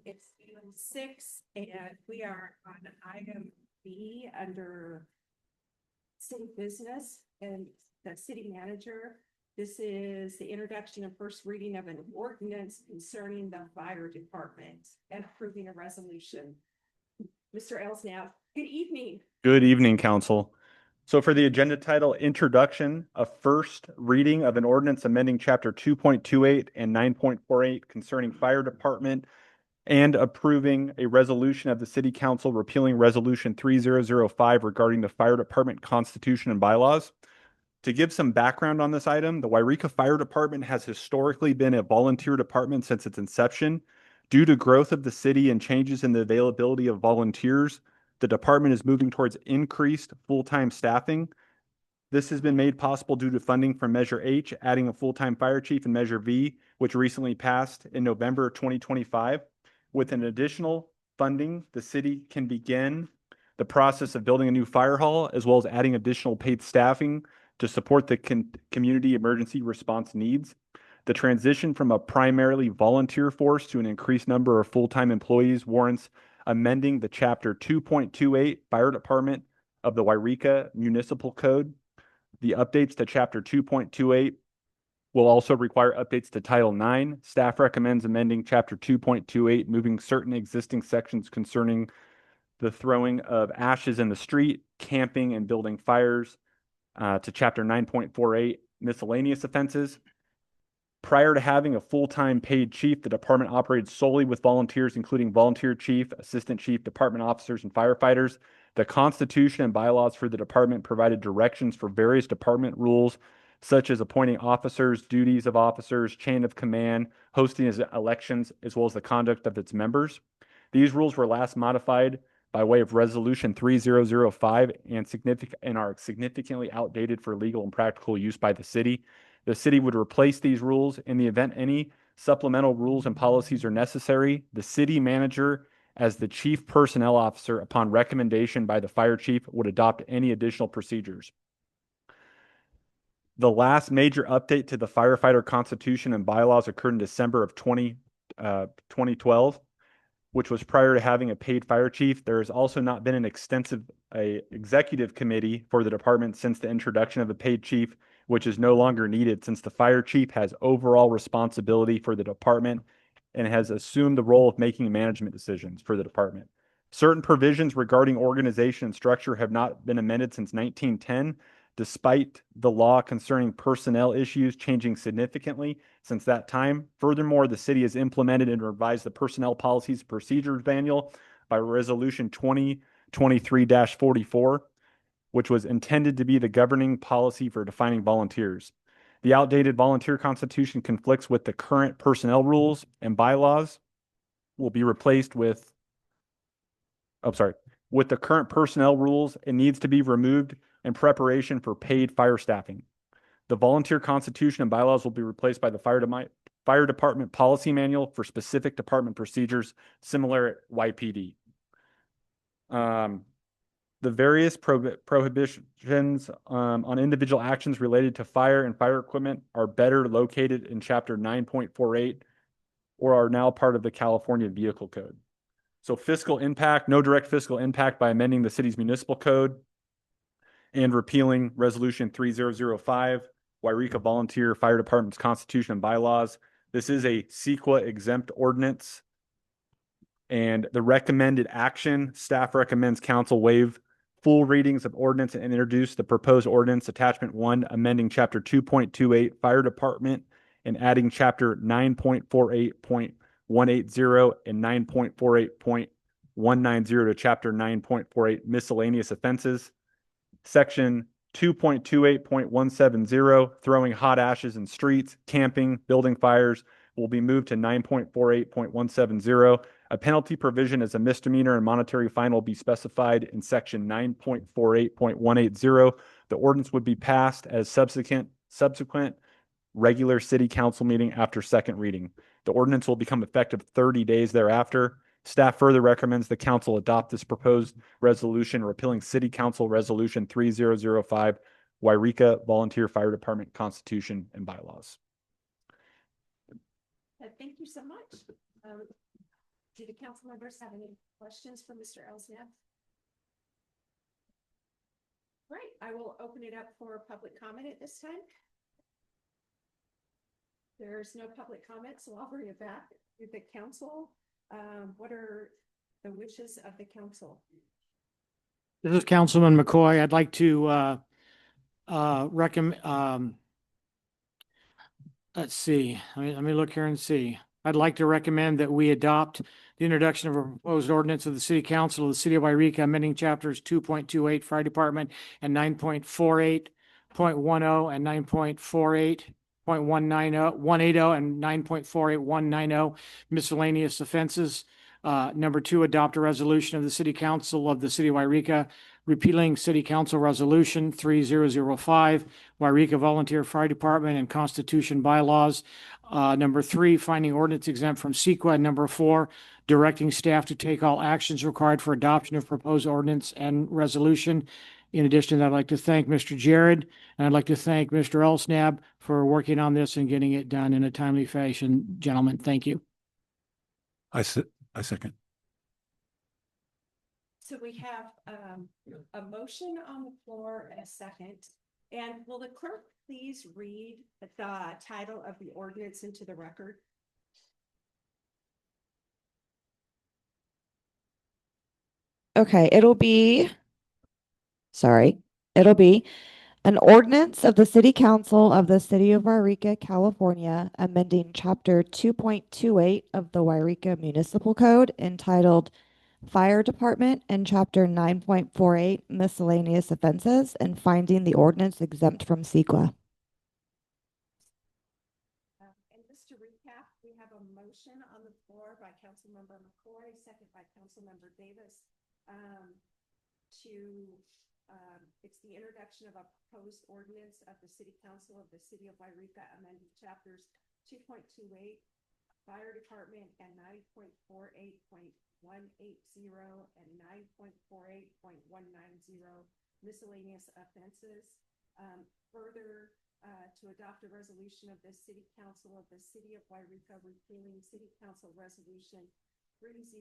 It's 6 and we are on item B under city business and the city manager. This is the introduction and first reading of an ordinance concerning the fire department and approving a resolution. Mr. Elsnab, good evening. Good evening, council. So for the agenda title, Introduction, a first reading of an ordinance amending chapter 2.28 and 9.48 concerning fire department and approving a resolution of the city council repealing resolution 3005 regarding the fire department constitution and bylaws. To give some background on this item, the Yreka Fire Department has historically been a volunteer department since its inception. Due to growth of the city and changes in the availability of volunteers, the department is moving towards increased full-time staffing. This has been made possible due to funding from Measure H, adding a full-time fire chief, and Measure V, which recently passed in November 2025. With an additional funding, the city can begin the process of building a new fire hall, as well as adding additional paid staffing to support the community emergency response needs. The transition from a primarily volunteer force to an increased number of full-time employees warrants amending the Chapter 2.28 Fire Department of the Yreka Municipal Code. The updates to Chapter 2.28 will also require updates to Title 9. Staff recommends amending Chapter 2.28, moving certain existing sections concerning the throwing of ashes in the street, camping, and building fires to Chapter 9.48, miscellaneous offenses. Prior to having a full-time paid chief, the department operated solely with volunteers, including volunteer chief, assistant chief, department officers, and firefighters. The Constitution and bylaws for the department provided directions for various department rules, such as appointing officers, duties of officers, chain of command, hosting elections, as well as the conduct of its members. These rules were last modified by way of Resolution 3005 and are significantly outdated for legal and practical use by the city. The city would replace these rules in the event any supplemental rules and policies are necessary. The city manager, as the chief personnel officer, upon recommendation by the fire chief, would adopt any additional procedures. The last major update to the firefighter constitution and bylaws occurred in December of 2012, which was prior to having a paid fire chief. There has also not been an extensive executive committee for the department since the introduction of a paid chief, which is no longer needed since the fire chief has overall responsibility for the department and has assumed the role of making management decisions for the department. Certain provisions regarding organization and structure have not been amended since 1910, despite the law concerning personnel issues changing significantly since that time. Furthermore, the city has implemented and revised the personnel policies and procedures manual by Resolution 2023-44, which was intended to be the governing policy for defining volunteers. The outdated volunteer constitution conflicts with the current personnel rules and bylaws will be replaced with, with the current personnel rules. It needs to be removed in preparation for paid fire staffing. The volunteer constitution and bylaws will be replaced by the fire department policy manual for specific department procedures, similar at YPD. The various prohibitions on individual actions related to fire and fire equipment are better located in Chapter 9.48 or are now part of the California Vehicle Code. So fiscal impact, no direct fiscal impact by amending the city's municipal code and repealing Resolution 3005, Yreka Volunteer Fire Department's Constitution and bylaws. This is a CEQA exempt ordinance. And the recommended action, staff recommends council waive full readings of ordinance and introduce the proposed ordinance attachment 1, amending Chapter 2.28 Fire Department and adding Chapter 9.48.180 and 9.48.190 to Chapter 9.48 Miscellaneous Offenses. Section 2.28.170, throwing hot ashes in streets, camping, building fires, will be moved to 9.48.170. A penalty provision as a misdemeanor and monetary fine will be specified in Section 9.48.180. The ordinance would be passed as subsequent regular city council meeting after second reading. The ordinance will become effective 30 days thereafter. Staff further recommends the council adopt this proposed resolution repealing City Council Resolution 3005, Yreka Volunteer Fire Department Constitution and bylaws. Thank you so much. Do the council members have any questions for Mr. Elsnab? Right, I will open it up for public comment at this time. There's no public comment, so I'll bring it back to the council. What are the wishes of the council? This is Councilman McCoy. I'd like to recommend, let's see, let me look here and see. I'd like to recommend that we adopt the introduction of a proposed ordinance of the City Council of the City of Yreka, amending chapters 2.28 Fire Department and 9.48.10 and 9.48.180 and 9.48190 miscellaneous offenses. Number two, adopt a resolution of the City Council of the City of Yreka repealing City Council Resolution 3005, Yreka Volunteer Fire Department and Constitution bylaws. Number three, finding ordinance exempt from CEQA. And number four, directing staff to take all actions required for adoption of proposed ordinance and resolution. In addition, I'd like to thank Mr. Jared, and I'd like to thank Mr. Elsnab for working on this and getting it done in a timely fashion. Gentlemen, thank you. I second. So we have a motion on the floor and a second. And will the clerk please read the title of the ordinance into the record? Okay, it'll be an ordinance of the City Council of the City of Yreka, California, amending Chapter 2.28 of the Yreka Municipal Code entitled Fire Department and Chapter 9.48 Miscellaneous Offenses and finding the ordinance exempt from CEQA. And just to recap, we have a motion on the floor by Councilmember McCoy, second by Councilmember Davis, it's the introduction of a proposed ordinance of the City Council of the City of Yreka amending chapters 2.28 Fire Department and 9.48.180 and 9.48.190 miscellaneous offenses. Further, to adopt a resolution of the City Council of the City of Yreka repealing City Council Resolution 3005,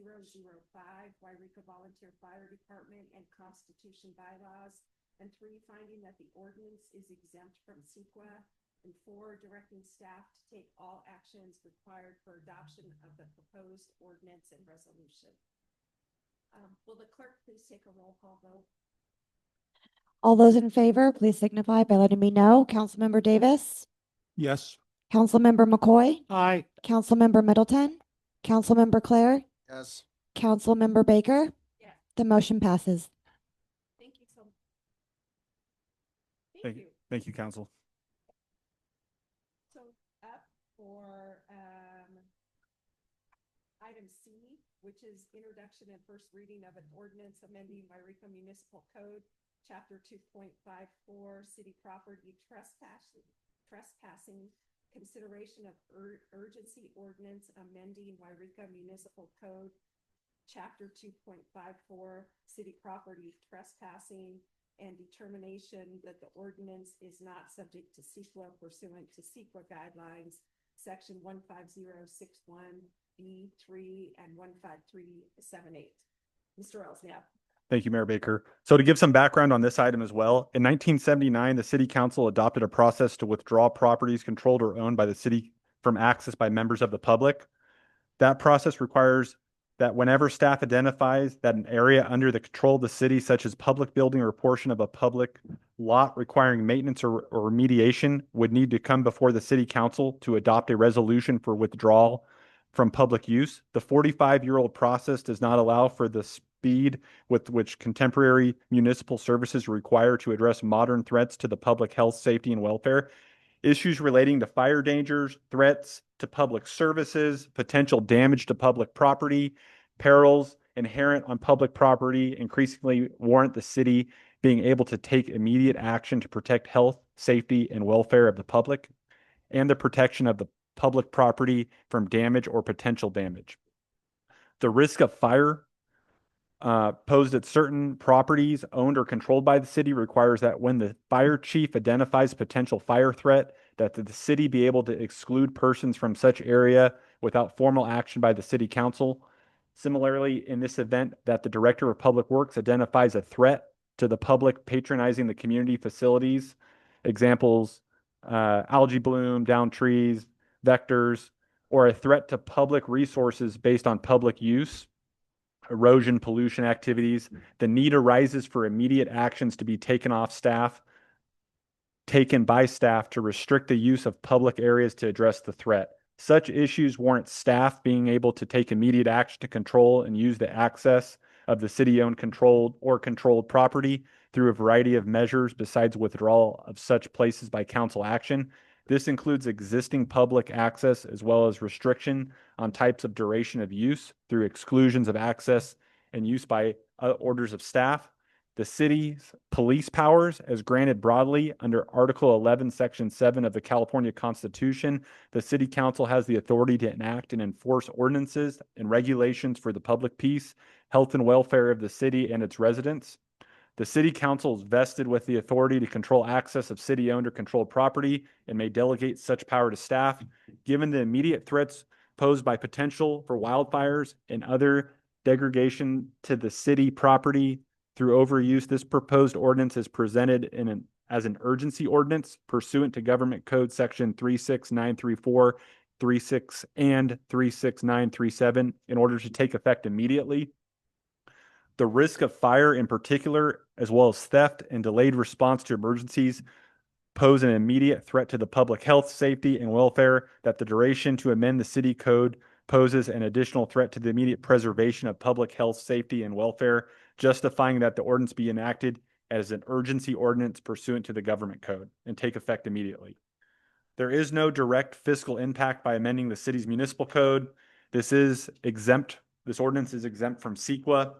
Yreka Volunteer Fire Department and Constitution bylaws. And three, finding that the ordinance is exempt from CEQA. And four, directing staff to take all actions required for adoption of the proposed ordinance and resolution. Will the clerk please take a roll call vote? All those in favor, please signify by letting me know. Councilmember Davis? Yes. Councilmember McCoy? Aye. Councilmember Middleton? Councilmember Claire? Yes. Councilmember Baker? Yes. The motion passes. Thank you so much. Thank you. Thank you, Council. So up for item C, which is introduction and first reading of an ordinance amending Yreka Municipal Code, Chapter 2.54, City Property Trespassing, consideration of urgency ordinance amending Yreka Municipal Code, Chapter 2.54, City Property Trespassing, and determination that the ordinance is not subject to CEQA pursuant to CEQA guidelines, Section 15061B3 and 15378. Mr. Elsnab. Thank you, Mayor Baker. So to give some background on this item as well, in 1979, the City Council adopted a process to withdraw properties controlled or owned by the city from access by members of the public. That process requires that whenever staff identifies that an area under the control of the city, such as public building or portion of a public lot requiring maintenance or remediation, would need to come before the City Council to adopt a resolution for withdrawal from public use. The 45-year-old process does not allow for the speed with which contemporary municipal services require to address modern threats to the public health, safety, and welfare. Issues relating to fire dangers, threats to public services, potential damage to public property, perils inherent on public property increasingly warrant the city being able to take immediate action to protect health, safety, and welfare of the public and the protection of the public property from damage or potential damage. The risk of fire posed at certain properties owned or controlled by the city requires that when the fire chief identifies potential fire threat, that the city be able to exclude persons from such area without formal action by the City Council. Similarly, in this event, that the Director of Public Works identifies a threat to the public patronizing the community facilities, examples, algae bloom, downed trees, vectors, or a threat to public resources based on public use, erosion, pollution activities. The need arises for immediate actions to be taken by staff to restrict the use of public areas to address the threat. Such issues warrant staff being able to take immediate action to control and use the access of the city-owned controlled property through a variety of measures besides withdrawal of such places by council action. This includes existing public access as well as restriction on types of duration of use through exclusions of access and use by orders of staff. The city's police powers, as granted broadly under Article 11, Section 7 of the California Constitution, the City Council has the authority to enact and enforce ordinances and regulations for the public peace, health, and welfare of the city and its residents. The City Council is vested with the authority to control access of city-owned or controlled property and may delegate such power to staff. Given the immediate threats posed by potential for wildfires and other degradation to the city property through overuse, this proposed ordinance is presented as an urgency ordinance pursuant to Government Code Section 36934, 36 and 36937 in order to take effect immediately. The risk of fire in particular, as well as theft and delayed response to emergencies, pose an immediate threat to the public health, safety, and welfare, that the duration to amend the city code poses an additional threat to the immediate preservation of public health, safety, and welfare, justifying that the ordinance be enacted as an urgency ordinance pursuant to the government code and take effect immediately. There is no direct fiscal impact by amending the city's municipal code. This ordinance is exempt from CEQA.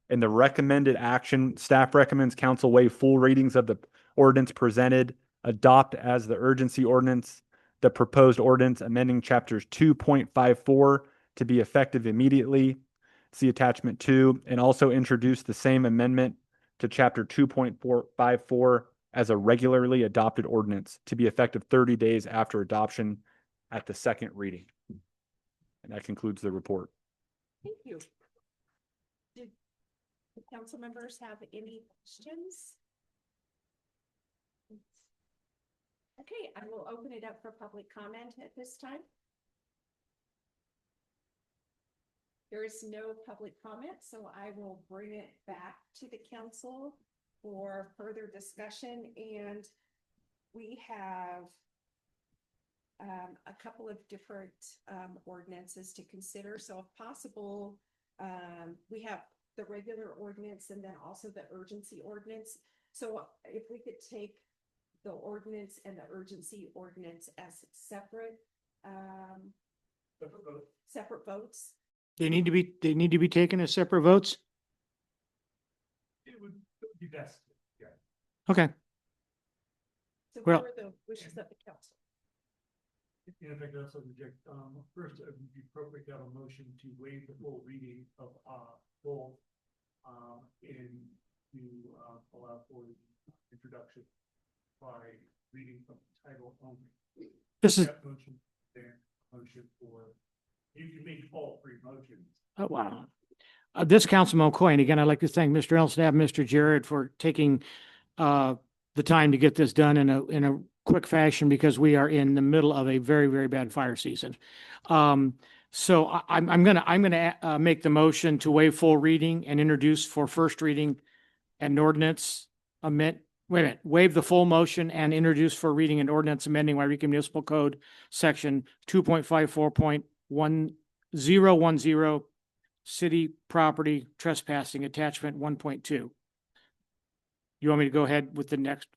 In the recommended action, staff recommends council waive full readings of the ordinance presented, adopt as the urgency ordinance the proposed ordinance amending chapters 2.54 to be effective immediately. See attachment 2, and also introduce the same amendment to chapter 2.54 as a regularly adopted ordinance to be effective 30 days after adoption at the second reading. And that concludes the report. Thank you. Did the council members have any questions? Okay, I will open it up for public comment at this time. There is no public comment, so I will bring it back to the council for further discussion. And we have a couple of different ordinances to consider. So if possible, we have the regular ordinance and then also the urgency ordinance. So if we could take the ordinance and the urgency ordinance as separate votes. They need to be taken as separate votes? It would be best, yeah. Okay. So Well- what are the wishes of the council? And if I could also reject, first, it would be appropriate to have a motion to waive the full reading of, both, and to, allow for the introduction by reading from the title only. This is, That motion, then motion for, you can make all three motions. oh, wow. This Councilman McCoy, and again, I'd like to thank Mr. Elstad, Mr. Jared for taking the time to get this done in a quick fashion, because we are in the middle of a very, very bad fire season. So I'm gonna make the motion to waive full reading and introduce for first reading an ordinance waive the full motion and introduce for reading an ordinance amending Yreka Municipal Code Section 2.54.1010 city property trespassing attachment 1.2. You want me to go ahead with the next,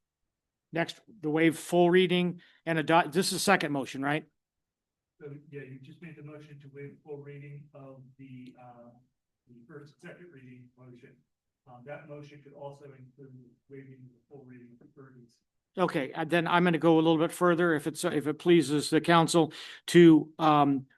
the waive full reading and adopt, this is the second motion, right? So, yeah, you just made the motion to waive full reading of the first and second reading motion. That motion could also include waiving the full reading of the ordinance. Okay, then I'm going to go a little bit further, if it pleases the council, to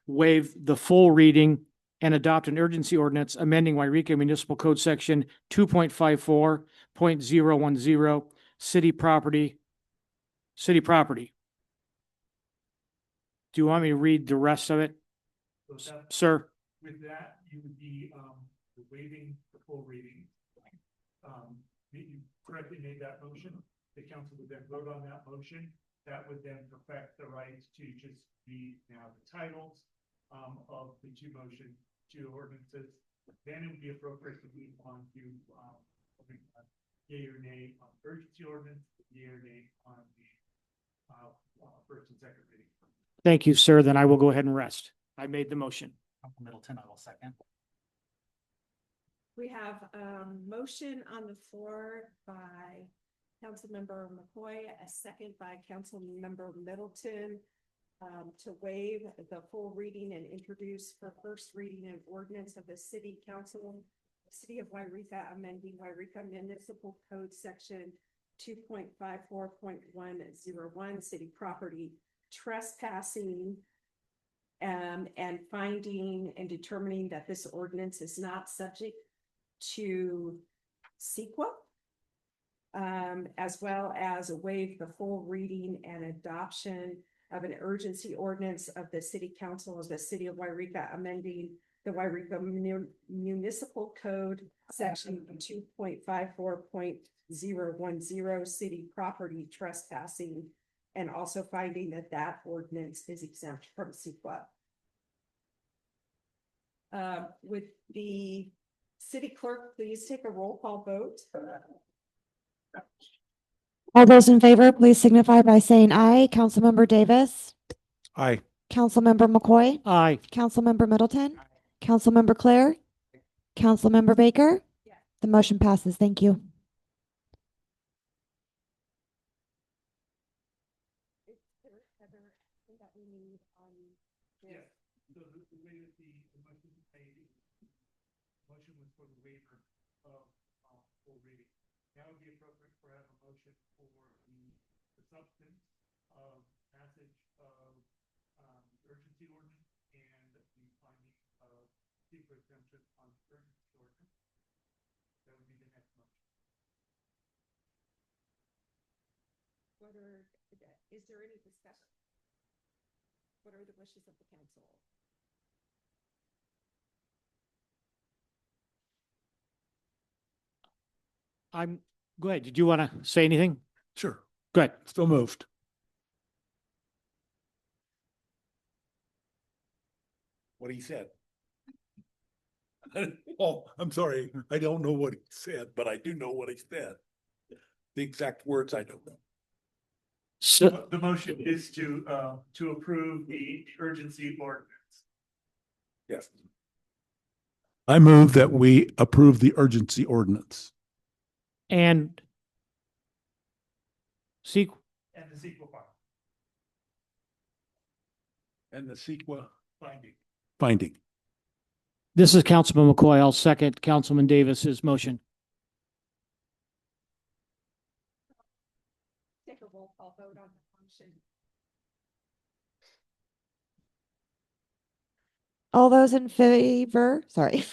waive the full reading and adopt an urgency ordinance amending Yreka Municipal Code Section 2.54.010 city property. Do you want me to read the rest of it, So that, sir? with that, you would be waiving the full reading. You correctly made that motion. The council would then vote on that motion. That would then perfect the right to just read now the titles of the two ordinances, Then it would be appropriate to move on to, yea or nay on urgency ordinance, yea or nay on the, first and second reading. Thank you, sir. Then I will go ahead and rest. I made the motion. Middleton, I will second. We have a motion on the floor by Councilmember McCoy, a second by Councilmember Middleton, to waive the full reading and introduce for first reading an ordinance of the City Council, City of Yreka, amending Yreka Municipal Code Section 2.54.101, city property trespassing, and finding and determining that this ordinance is not subject to CEQA, as well as waive the full reading and adoption of an urgency ordinance of the City Council of the City of Yreka, amending the Yreka Municipal Code, Section 2.54.010, city property trespassing, and also finding that that ordinance is exempt from CEQA. Would the city clerk please take a roll call vote? All those in favor, please signify by saying aye. Councilmember Davis, Aye. Councilmember McCoy, Aye. Councilmember Middleton, Councilmember Claire, Councilmember Baker. Yes. The motion passes. Thank you. Is there anything that we need on this? Yeah, so the way that the motion was made, motion was for the waiver of, full reading. Now would be appropriate for have a motion for the substance of passage of, urgency ordinance and the finding of secret exemption on urgency ordinance. That would be the next motion. Is there any discussion? What are the wishes of the council? Go ahead. Did you want to say anything? Sure. Good. Still moved. What he said. Oh, I'm sorry. I don't know what he said, but I do know what he said. The exact words I don't know. So, The motion is to approve the urgency ordinance. Yes. I move that we approve the urgency ordinance. and seek, And the sequel file And the CEQA finding. finding. this is Councilman McCoy. I'll second Councilman Davis's motion. Take a roll call vote on the motion. All those in favor, sorry.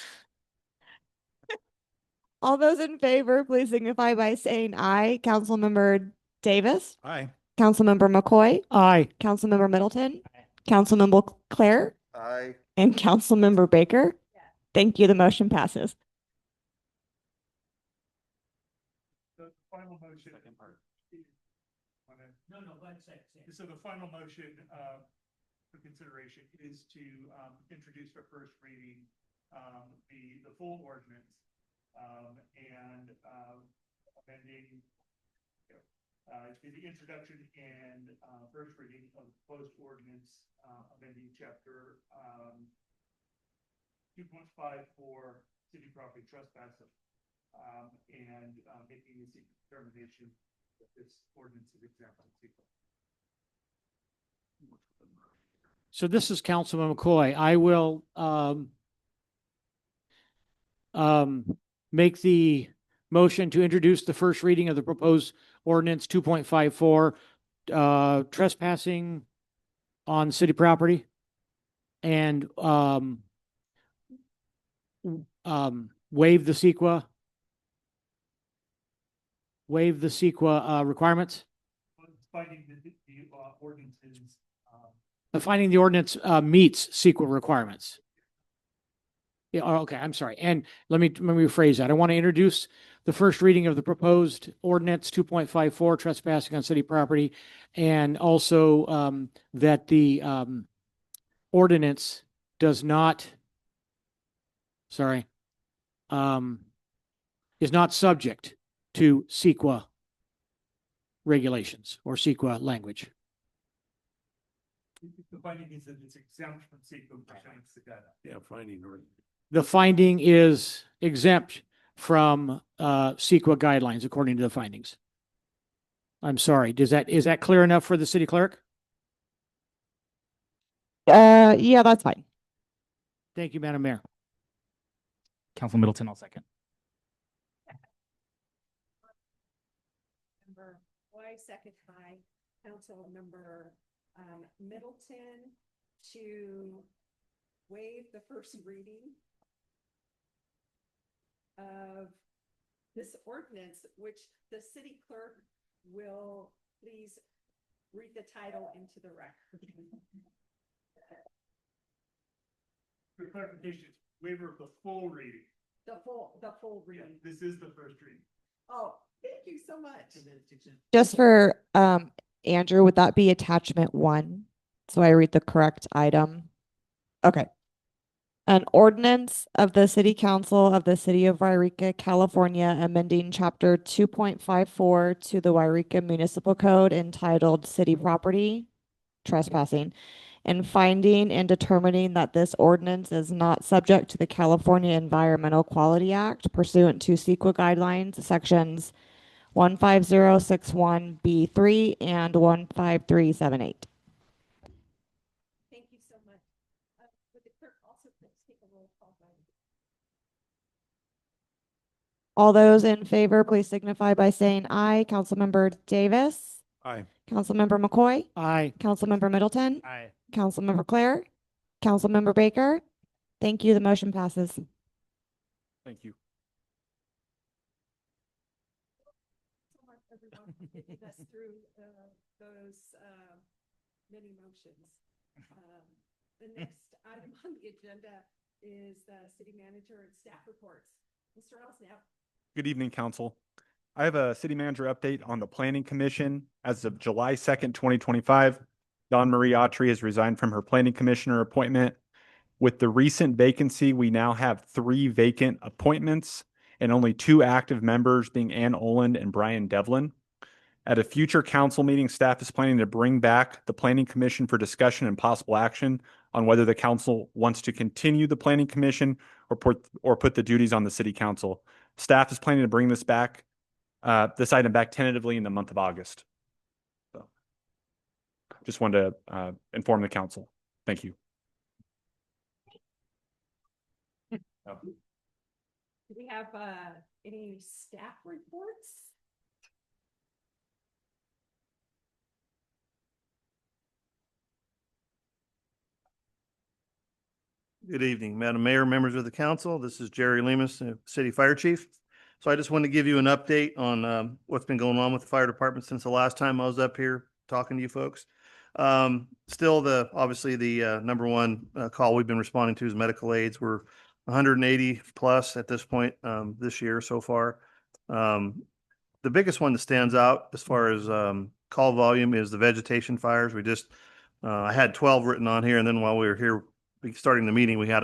All those in favor, please signify by saying aye. Councilmember Davis, Aye. Councilmember McCoy, Aye. Councilmember Middleton, Councilmember Claire, Aye. and Councilmember Baker. Yeah. Thank you. The motion passes. The final motion. No, go ahead, say it. So the final motion, for consideration is to, introduce for first reading, the full ordinance, and, amending, to the introduction and, first reading of the proposed ordinance, amending chapter, 2.54 city property trespassing, and, making the determination that this ordinance is exempt from CEQA. So this is Councilman McCoy. I will make the motion to introduce the first reading of the proposed ordinance 2.54 trespassing on city property and waive the CEQA requirements. Finding the ordinances, Finding the ordinance meets CEQA requirements. Yeah, okay, I'm sorry. And let me rephrase that. I want to introduce the first reading of the proposed ordinance 2.54 trespassing on city property, and also that the ordinance does not, sorry, is not subject to CEQA regulations or CEQA language. The finding is that it's exempt from CEQA pertains to data. Yeah, finding. The finding is exempt from CEQA guidelines according to the findings. I'm sorry. Is that clear enough for the city clerk? Yeah, that's fine. Thank you, Madam Mayor. Council Middleton, I'll second. Member White, second by Council Member Middleton to waive the first reading of this ordinance, which the city clerk will please read the title into the record. For clarification, waiver of the full reading. The full Yeah, reading. this is the first reading. Oh, thank you so much. Just for Andrew, would that be attachment 1? So I read the correct item. Okay. An ordinance of the City Council of the City of Yreka, California, amending Chapter 2.54 to the Yreka Municipal Code entitled City Property Trespassing, and finding and determining that this ordinance is not subject to the California Environmental Quality Act pursuant to CEQA guidelines, sections 15061B3 and 15378. Thank you so much. Would the clerk also please take a roll call vote? All those in favor, please signify by saying aye. Councilmember Davis. Aye. Councilmember McCoy. Aye. Councilmember Middleton. Aye. Councilmember Claire. Councilmember Baker. Thank you. The motion passes. Thank you. So much, everyone, for getting us through those many motions. The next item on the agenda is the city manager and staff reports. Mr. Elsnap. Good evening, council. I have a city manager update on the planning commission. As of July 2nd, 2025, Dawn Marie Autry has resigned from her planning commissioner appointment. With the recent vacancy, we now have 3 vacant appointments and only 2 active members, being Ann Oland and Brian Devlin. At a future council meeting, staff is planning to bring back the planning commission for discussion and possible action on whether the council wants to continue the planning commission or put the duties on the city council. Staff is planning to bring this item back tentatively in the month of August. So, just wanted to inform the council. Thank you. Do we have any staff reports? Good evening, Madam Mayor, members of the council. This is Jerry Lemus, City Fire Chief. So I just wanted to give you an update on what's been going on with the fire department since the last time I was up here talking to you folks. Still, obviously the number one call we've been responding to is medical aids. We're 180 plus at this point this year so far. The biggest one that stands out as far as call volume is the vegetation fires. I had 12 written on here, and then while we were here starting the meeting, we had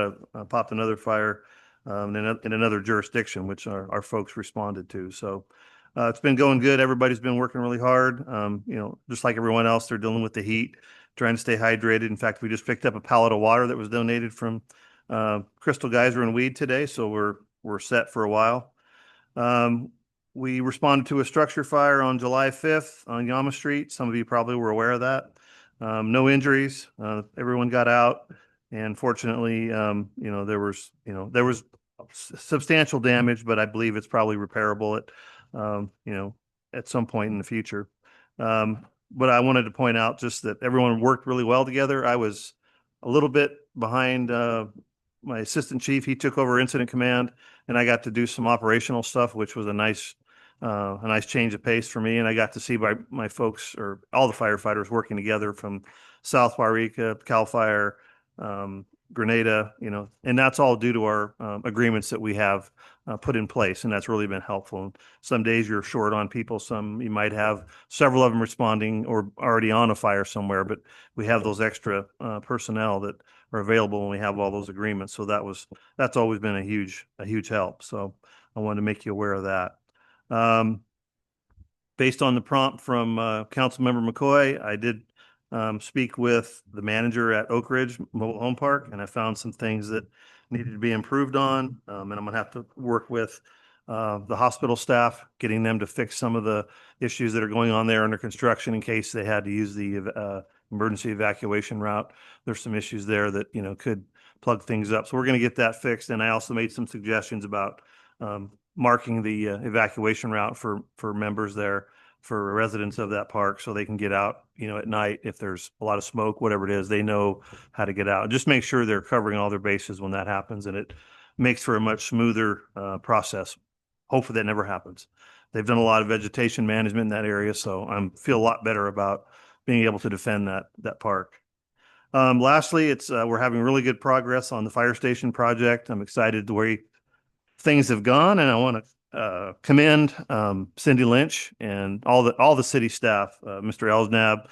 popped another fire in another jurisdiction, which our folks responded to. So it's been going good. Everybody's been working really hard. Just like everyone else, they're dealing with the heat, trying to stay hydrated. In fact, we just picked up a pallet of water that was donated from Crystal Geyser and Weed today, so we're set for a while. We responded to a structure fire on July 5th on Yama Street. Some of you probably were aware of that. No injuries. Everyone got out. And fortunately, there was substantial damage, but I believe it's probably repairable at some point in the future. But I wanted to point out just that everyone worked really well together. I was a little bit behind my assistant chief. He took over incident command, and I got to do some operational stuff, which was a nice change of pace for me. And I got to see my folks, or all the firefighters, working together from South Yreka, CAL FIRE, Grenada, and that's all due to our agreements that we have put in place, and that's really been helpful. Some days you're short on people, some you might have several of them responding or already on a fire somewhere, but we have those extra personnel that are available when we have all those agreements. So that's always been a huge help. So I wanted to make you aware of that. Based on the prompt from Councilmember McCoy, I did speak with the manager at Oak Ridge Mobile Home Park, and I found some things that needed to be improved on. And I'm gonna have to work with the hospital staff, getting them to fix some of the issues that are going on there under construction in case they had to use the emergency evacuation route. There's some issues there that, could plug things up. So we're gonna get that fixed. And I also made some suggestions about marking the evacuation route for members there, for residents of that park, so they can get out, at night if there's a lot of smoke, whatever it is, they know how to get out. Just make sure they're covering all their bases when that happens, and it makes for a much smoother process. Hopefully that never happens. They've done a lot of vegetation management in that area, so I feel a lot better about being able to defend that park. Lastly, we're having really good progress on the fire station project. I'm excited the way things have gone, and I want to commend Cindy Lynch and all the city staff, Mr. Elsnab,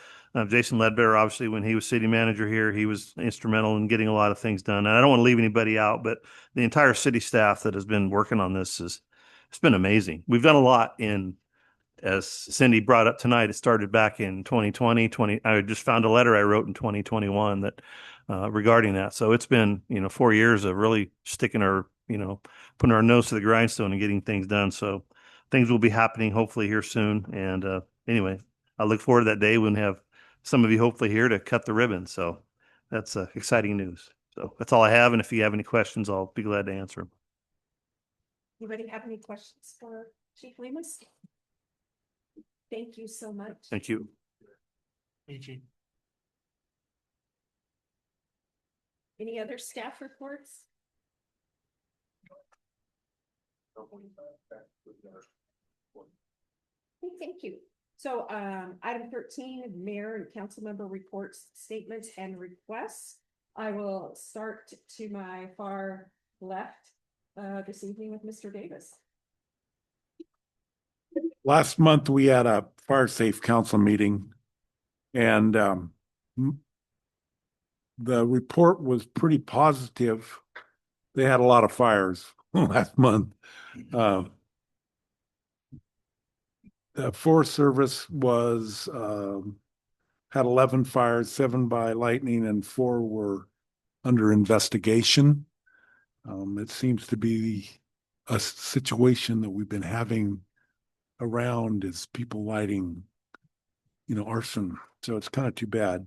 Jason Ledbetter. Obviously, when he was city manager here, he was instrumental in getting a lot of things done. And I don't want to leave anybody out, but the entire city staff that has been working on this it's been amazing. We've done a lot as Cindy brought up tonight. It started back in 2020. I just found a letter I wrote in 2021 that regarding that. So it's been 4 years of really sticking our putting our nose to the grindstone and getting things done. So things will be happening hopefully here soon. And anyway, I look forward to that day when we have some of you hopefully here to cut the ribbon. So that's exciting news. So that's all I have. And if you have any questions, I'll be glad to answer them. Anybody have any questions for Chief Lemus? Thank you so much. Thank you. Any other staff reports? Okay, thank you. So item 13, mayor and council member reports, statements and requests. I will start to my far left this evening with Mr. Davis. Last month, we had a fire safe council meeting, and the report was pretty positive. They had a lot of fires last month. The Forest Service had 11 fires, 7 by lightning, and 4 were under investigation. It seems to be a situation that we've been having around, is people lighting, arson. So it's kind of too bad.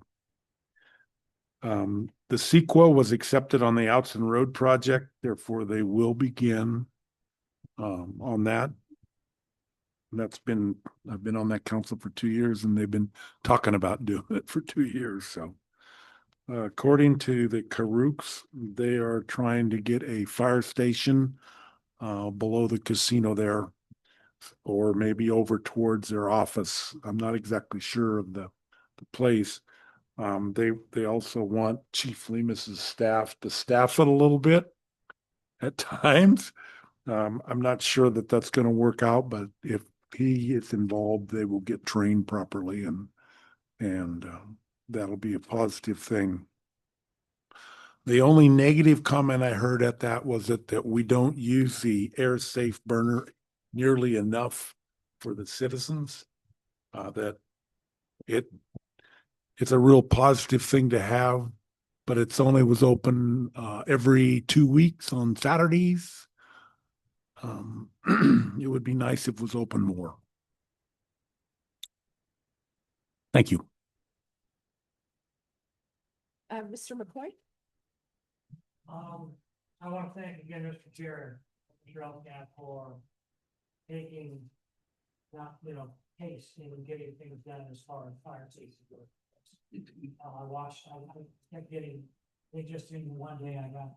The CEQA was accepted on the Outson Road project, therefore they will begin on that. I've been on that council for 2 years, and they've been talking about doing it for 2 years. So according to the Karuks, they are trying to get a fire station below the casino there, or maybe over towards their office. I'm not exactly sure of the place. They also want Chief Lemus's staff to staff it a little bit at times. I'm not sure that that's going to work out, but if he is involved, they will get trained properly, and that'll be a positive thing. The only negative comment I heard at that was that we don't use the air safe burner nearly enough for the citizens. That it's a real positive thing to have, but it's only was open every 2 weeks on Saturdays. It would be nice if it was open more. Thank you. Mr. McCoy? I want to thank again Mr. Chair, Mr. Elsnab, for taking pace in getting things done as far as fire safety goes. I kept getting, just in one day I got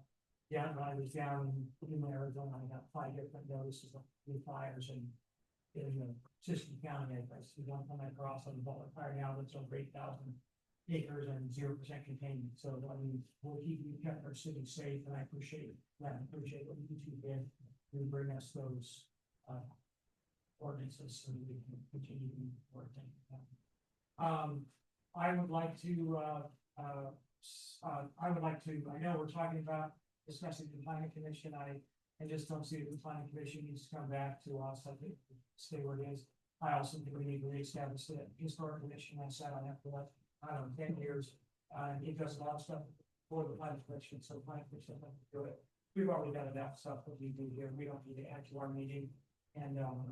down, when I was down in Arizona, I got 5 different notices of new fires, and in the Siskiyou County, I see one coming across on the Butler Fire now that's over 8,000 acres and 0% containment. So, I mean, we kept our city safe, and I appreciate that. I appreciate what you two did to bring us those, ordinances so that we can continue to work. I would like to, I know we're talking about discussing the planning commission. I just don't see that the planning commission needs to come back to us. I think stay where it is. I also think we need to reestablish the historic commission. I sat on that for like, I don't know, 10 years. And it does a lot of stuff for the planning commission, so the planning commission doesn't have to do it. We've already got enough stuff that we do here. We don't need to add to our meeting. And I'm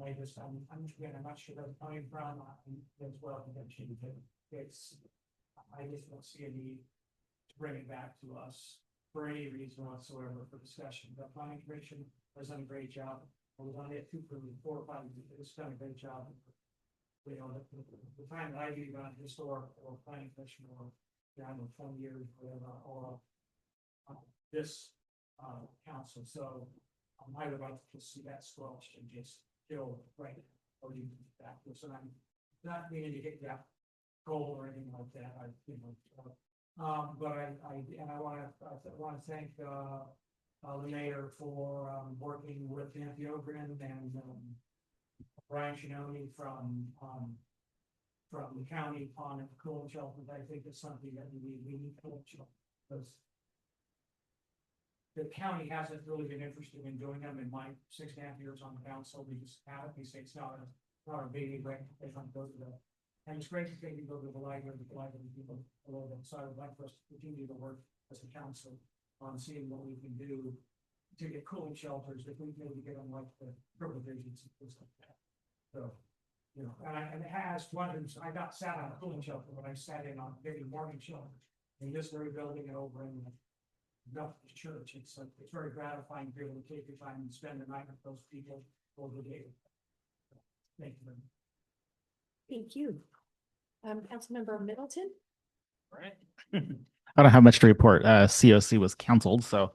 not sure that's coming from, as well, potentially, but I just don't see a need to bring it back to us for any reason whatsoever for discussion. The planning commission has done a great job. I was on it 4 or 5 years. It's done a great job. You know, the time that I've been on historic or planning commission or, I don't know, 20 years, whatever, or this council. So I would like to see that squelched and just go right or you back. So I'm not meaning to get that goal or anything like that. But I want to thank the mayor for working with Nancy Ogren and Brian Shinoni from the county on a cooling shelter. I think it's something that we need cooling shelter because the county hasn't really been interested in doing them in my 6.5 years on the council. We just have, we say it's not a baby, right? They don't go to that. And it's great to think you go to the library people below them. So I would like for us to continue to work as a council on seeing what we can do to get cooling shelters if we maybe get them like the provisions and things like that. So, you know, and it has wonders. I got sat on a cooling shelter when I sat in on big morning shelter in this very building and over in the church. It's very gratifying to be able to take your time and spend the night with those people over the day. Thank you. Thank you. Councilmember Middleton. All right. I don't have much to report. COC was canceled, so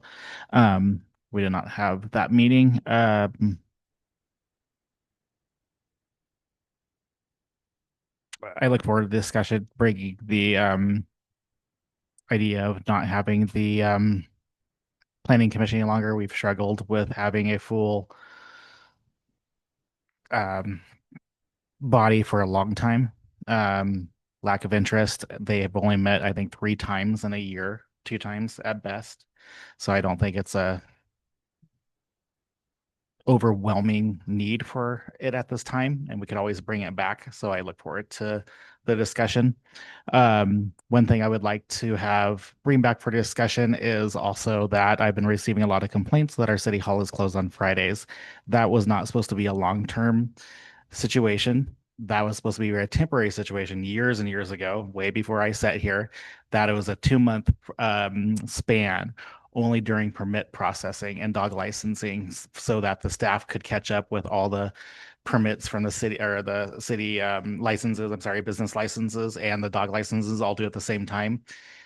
we did not have that meeting. I look forward to the discussion, bringing the idea of not having the planning commission any longer. We've struggled with having a full body for a long time. Lack of interest. They have only met, I think, 3 times in a year, 2 times at best. So I don't think it's a overwhelming need for it at this time, and we could always bring it back. So I look forward to the discussion. One thing I would like to bring back for discussion is also that I've been receiving a lot of complaints that our city hall is closed on Fridays. That was not supposed to be a long-term situation. That was supposed to be a temporary situation years and years ago, way before I sat here, that it was a 2-month span only during permit processing and dog licensing so that the staff could catch up with all the permits from the city or the city business licenses and the dog licenses all due at the same time.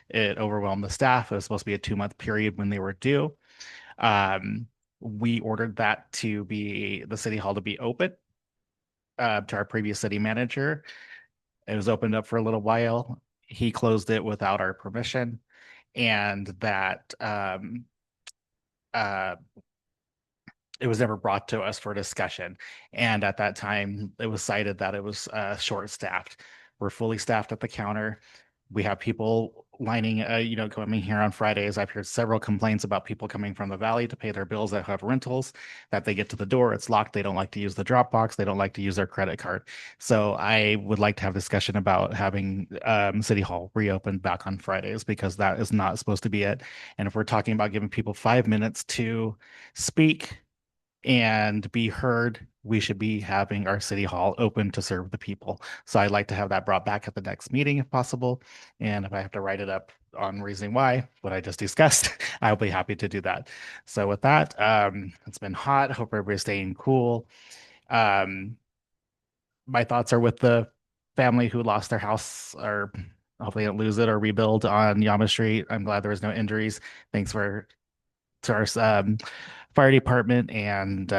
It overwhelmed the staff. It was supposed to be a 2-month period when they were due. We ordered that to be the city hall to be open to our previous city manager. It was opened up for a little while. He closed it without our permission, and that it was never brought to us for discussion. And at that time, it was cited that it was short-staffed. We're fully staffed at the counter. We have people lining, coming here on Fridays. I've heard several complaints about people coming from the valley to pay their bills that have rentals, that they get to the door, it's locked. They don't like to use the drop box. They don't like to use their credit card. So I would like to have discussion about having City Hall reopened back on Fridays, because that is not supposed to be it. And if we're talking about giving people 5 minutes to speak and be heard, we should be having our city hall open to serve the people. So I'd like to have that brought back at the next meeting if possible. And if I have to write it up on reasoning why, what I just discussed, I'll be happy to do that. So with that, it's been hot. Hope everybody's staying cool. My thoughts are with the family who lost their house, or hopefully don't lose it or rebuild on Yama Street. I'm glad there was no injuries. Thanks to our fire department and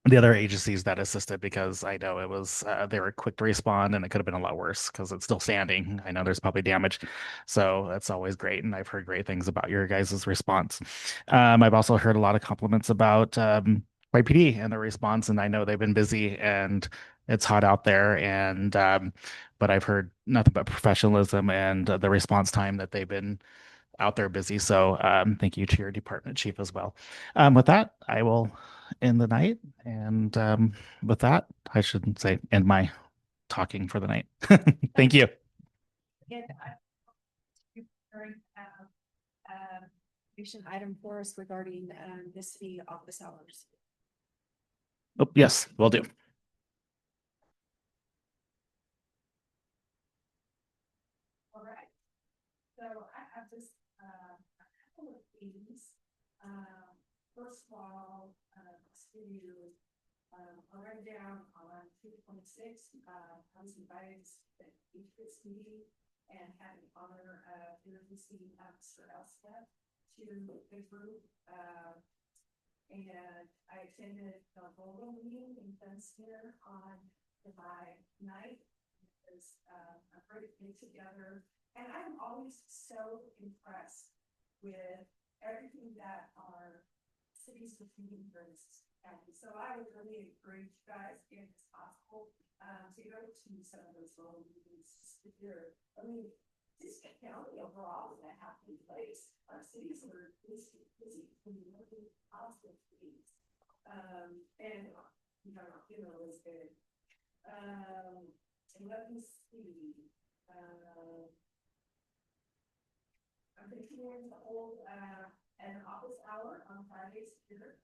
the other agencies that assisted, because I know it was they were quick to respond, and it could have been a lot worse because it's still standing. I know there's probably damage, so that's always great, and I've heard great things about your guys' response. I've also heard a lot of compliments about YPD and their response, and I know they've been busy and it's hot out there, and but I've heard nothing but professionalism and the response time that they've been out there busy. So thank you to your department chief as well. With that, I will end the night. And with that, I shouldn't say end my talking for the night. Thank you. Item for us regarding the city office hours. Oh, yes, will do. All right. So I have just a couple of things. First of all, to write down on 2.6, I was invited to this meeting and had the honor of introducing Mr. Elspeth to the group. And I attended the Volvo meeting in Dunsmere on July 9th. It was a great get together. And I'm always so impressed with everything that our cities are doing for this county. So I would really encourage you guys, if it's possible, to go to some of those little meetings. If you're, this county overall is a happy place. Our cities are busy, really positive things. And it's good. And let me see. I'm continuing to hold an office hour on Fridays here.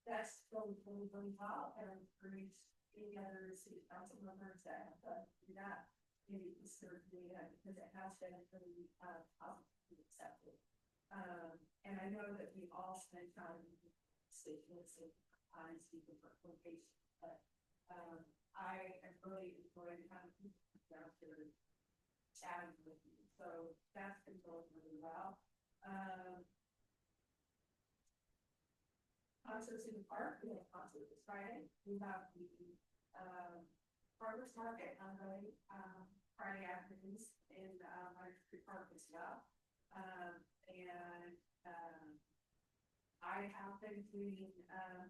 That's going really well, and I'm encouraged any other city council members that have do that. Maybe consider doing that, because it has been really positively accepted. And I know that we all spend time in statements and times in different locations, but I have really enjoyed having people down here chatting with you. So that's been going really well. Concerts in the park. We have concerts this Friday. We have the farmers market on the Friday afternoons in Myers Creek Park as well. I have been doing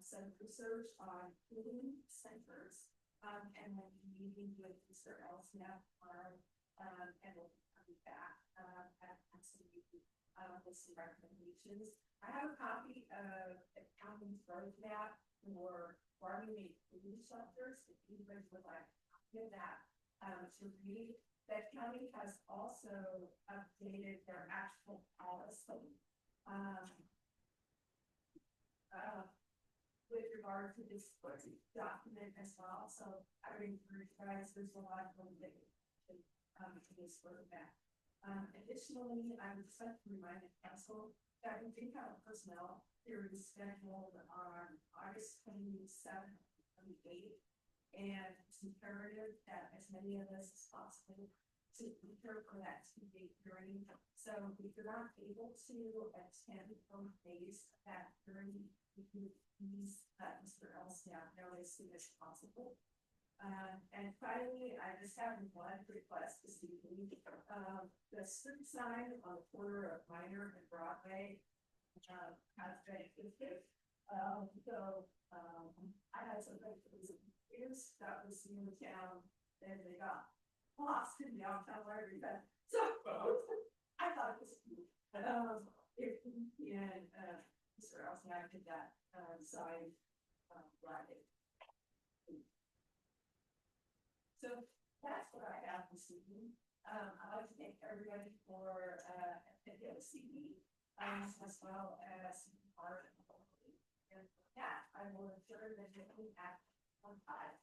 some research on healing centers, and then meeting with Mr. Elsnap tomorrow, and we'll be coming back at some with some recommendations. I have a copy of the county's roadmap for farming food shelters. If anybody would like to give that to read, that county has also updated their actual policy with regard to this document as well. So I would encourage you guys, there's a lot of that to this roadmap. Additionally, I would just like to remind the council that we do have a personnel hearing scheduled on August 27th, 28th, and it's imperative that as many of us as possible to prepare for that 2-day hearing. So if you're not able to attend both days of that hearing, you can please let Mr. Elsnap know as soon as possible. And finally, I just have one request this evening. The street sign on the corner of Minor and Broadway has been gifted. I had some years that was in the town, and they got lost in the downtown area. So I thought it was cute. Mr. Elsnap did that sign Friday. So that's what I have this evening. I'd like to thank everybody for attending this evening, as well as part of the whole thing. And with that, I will adjourn the meeting at 1:05.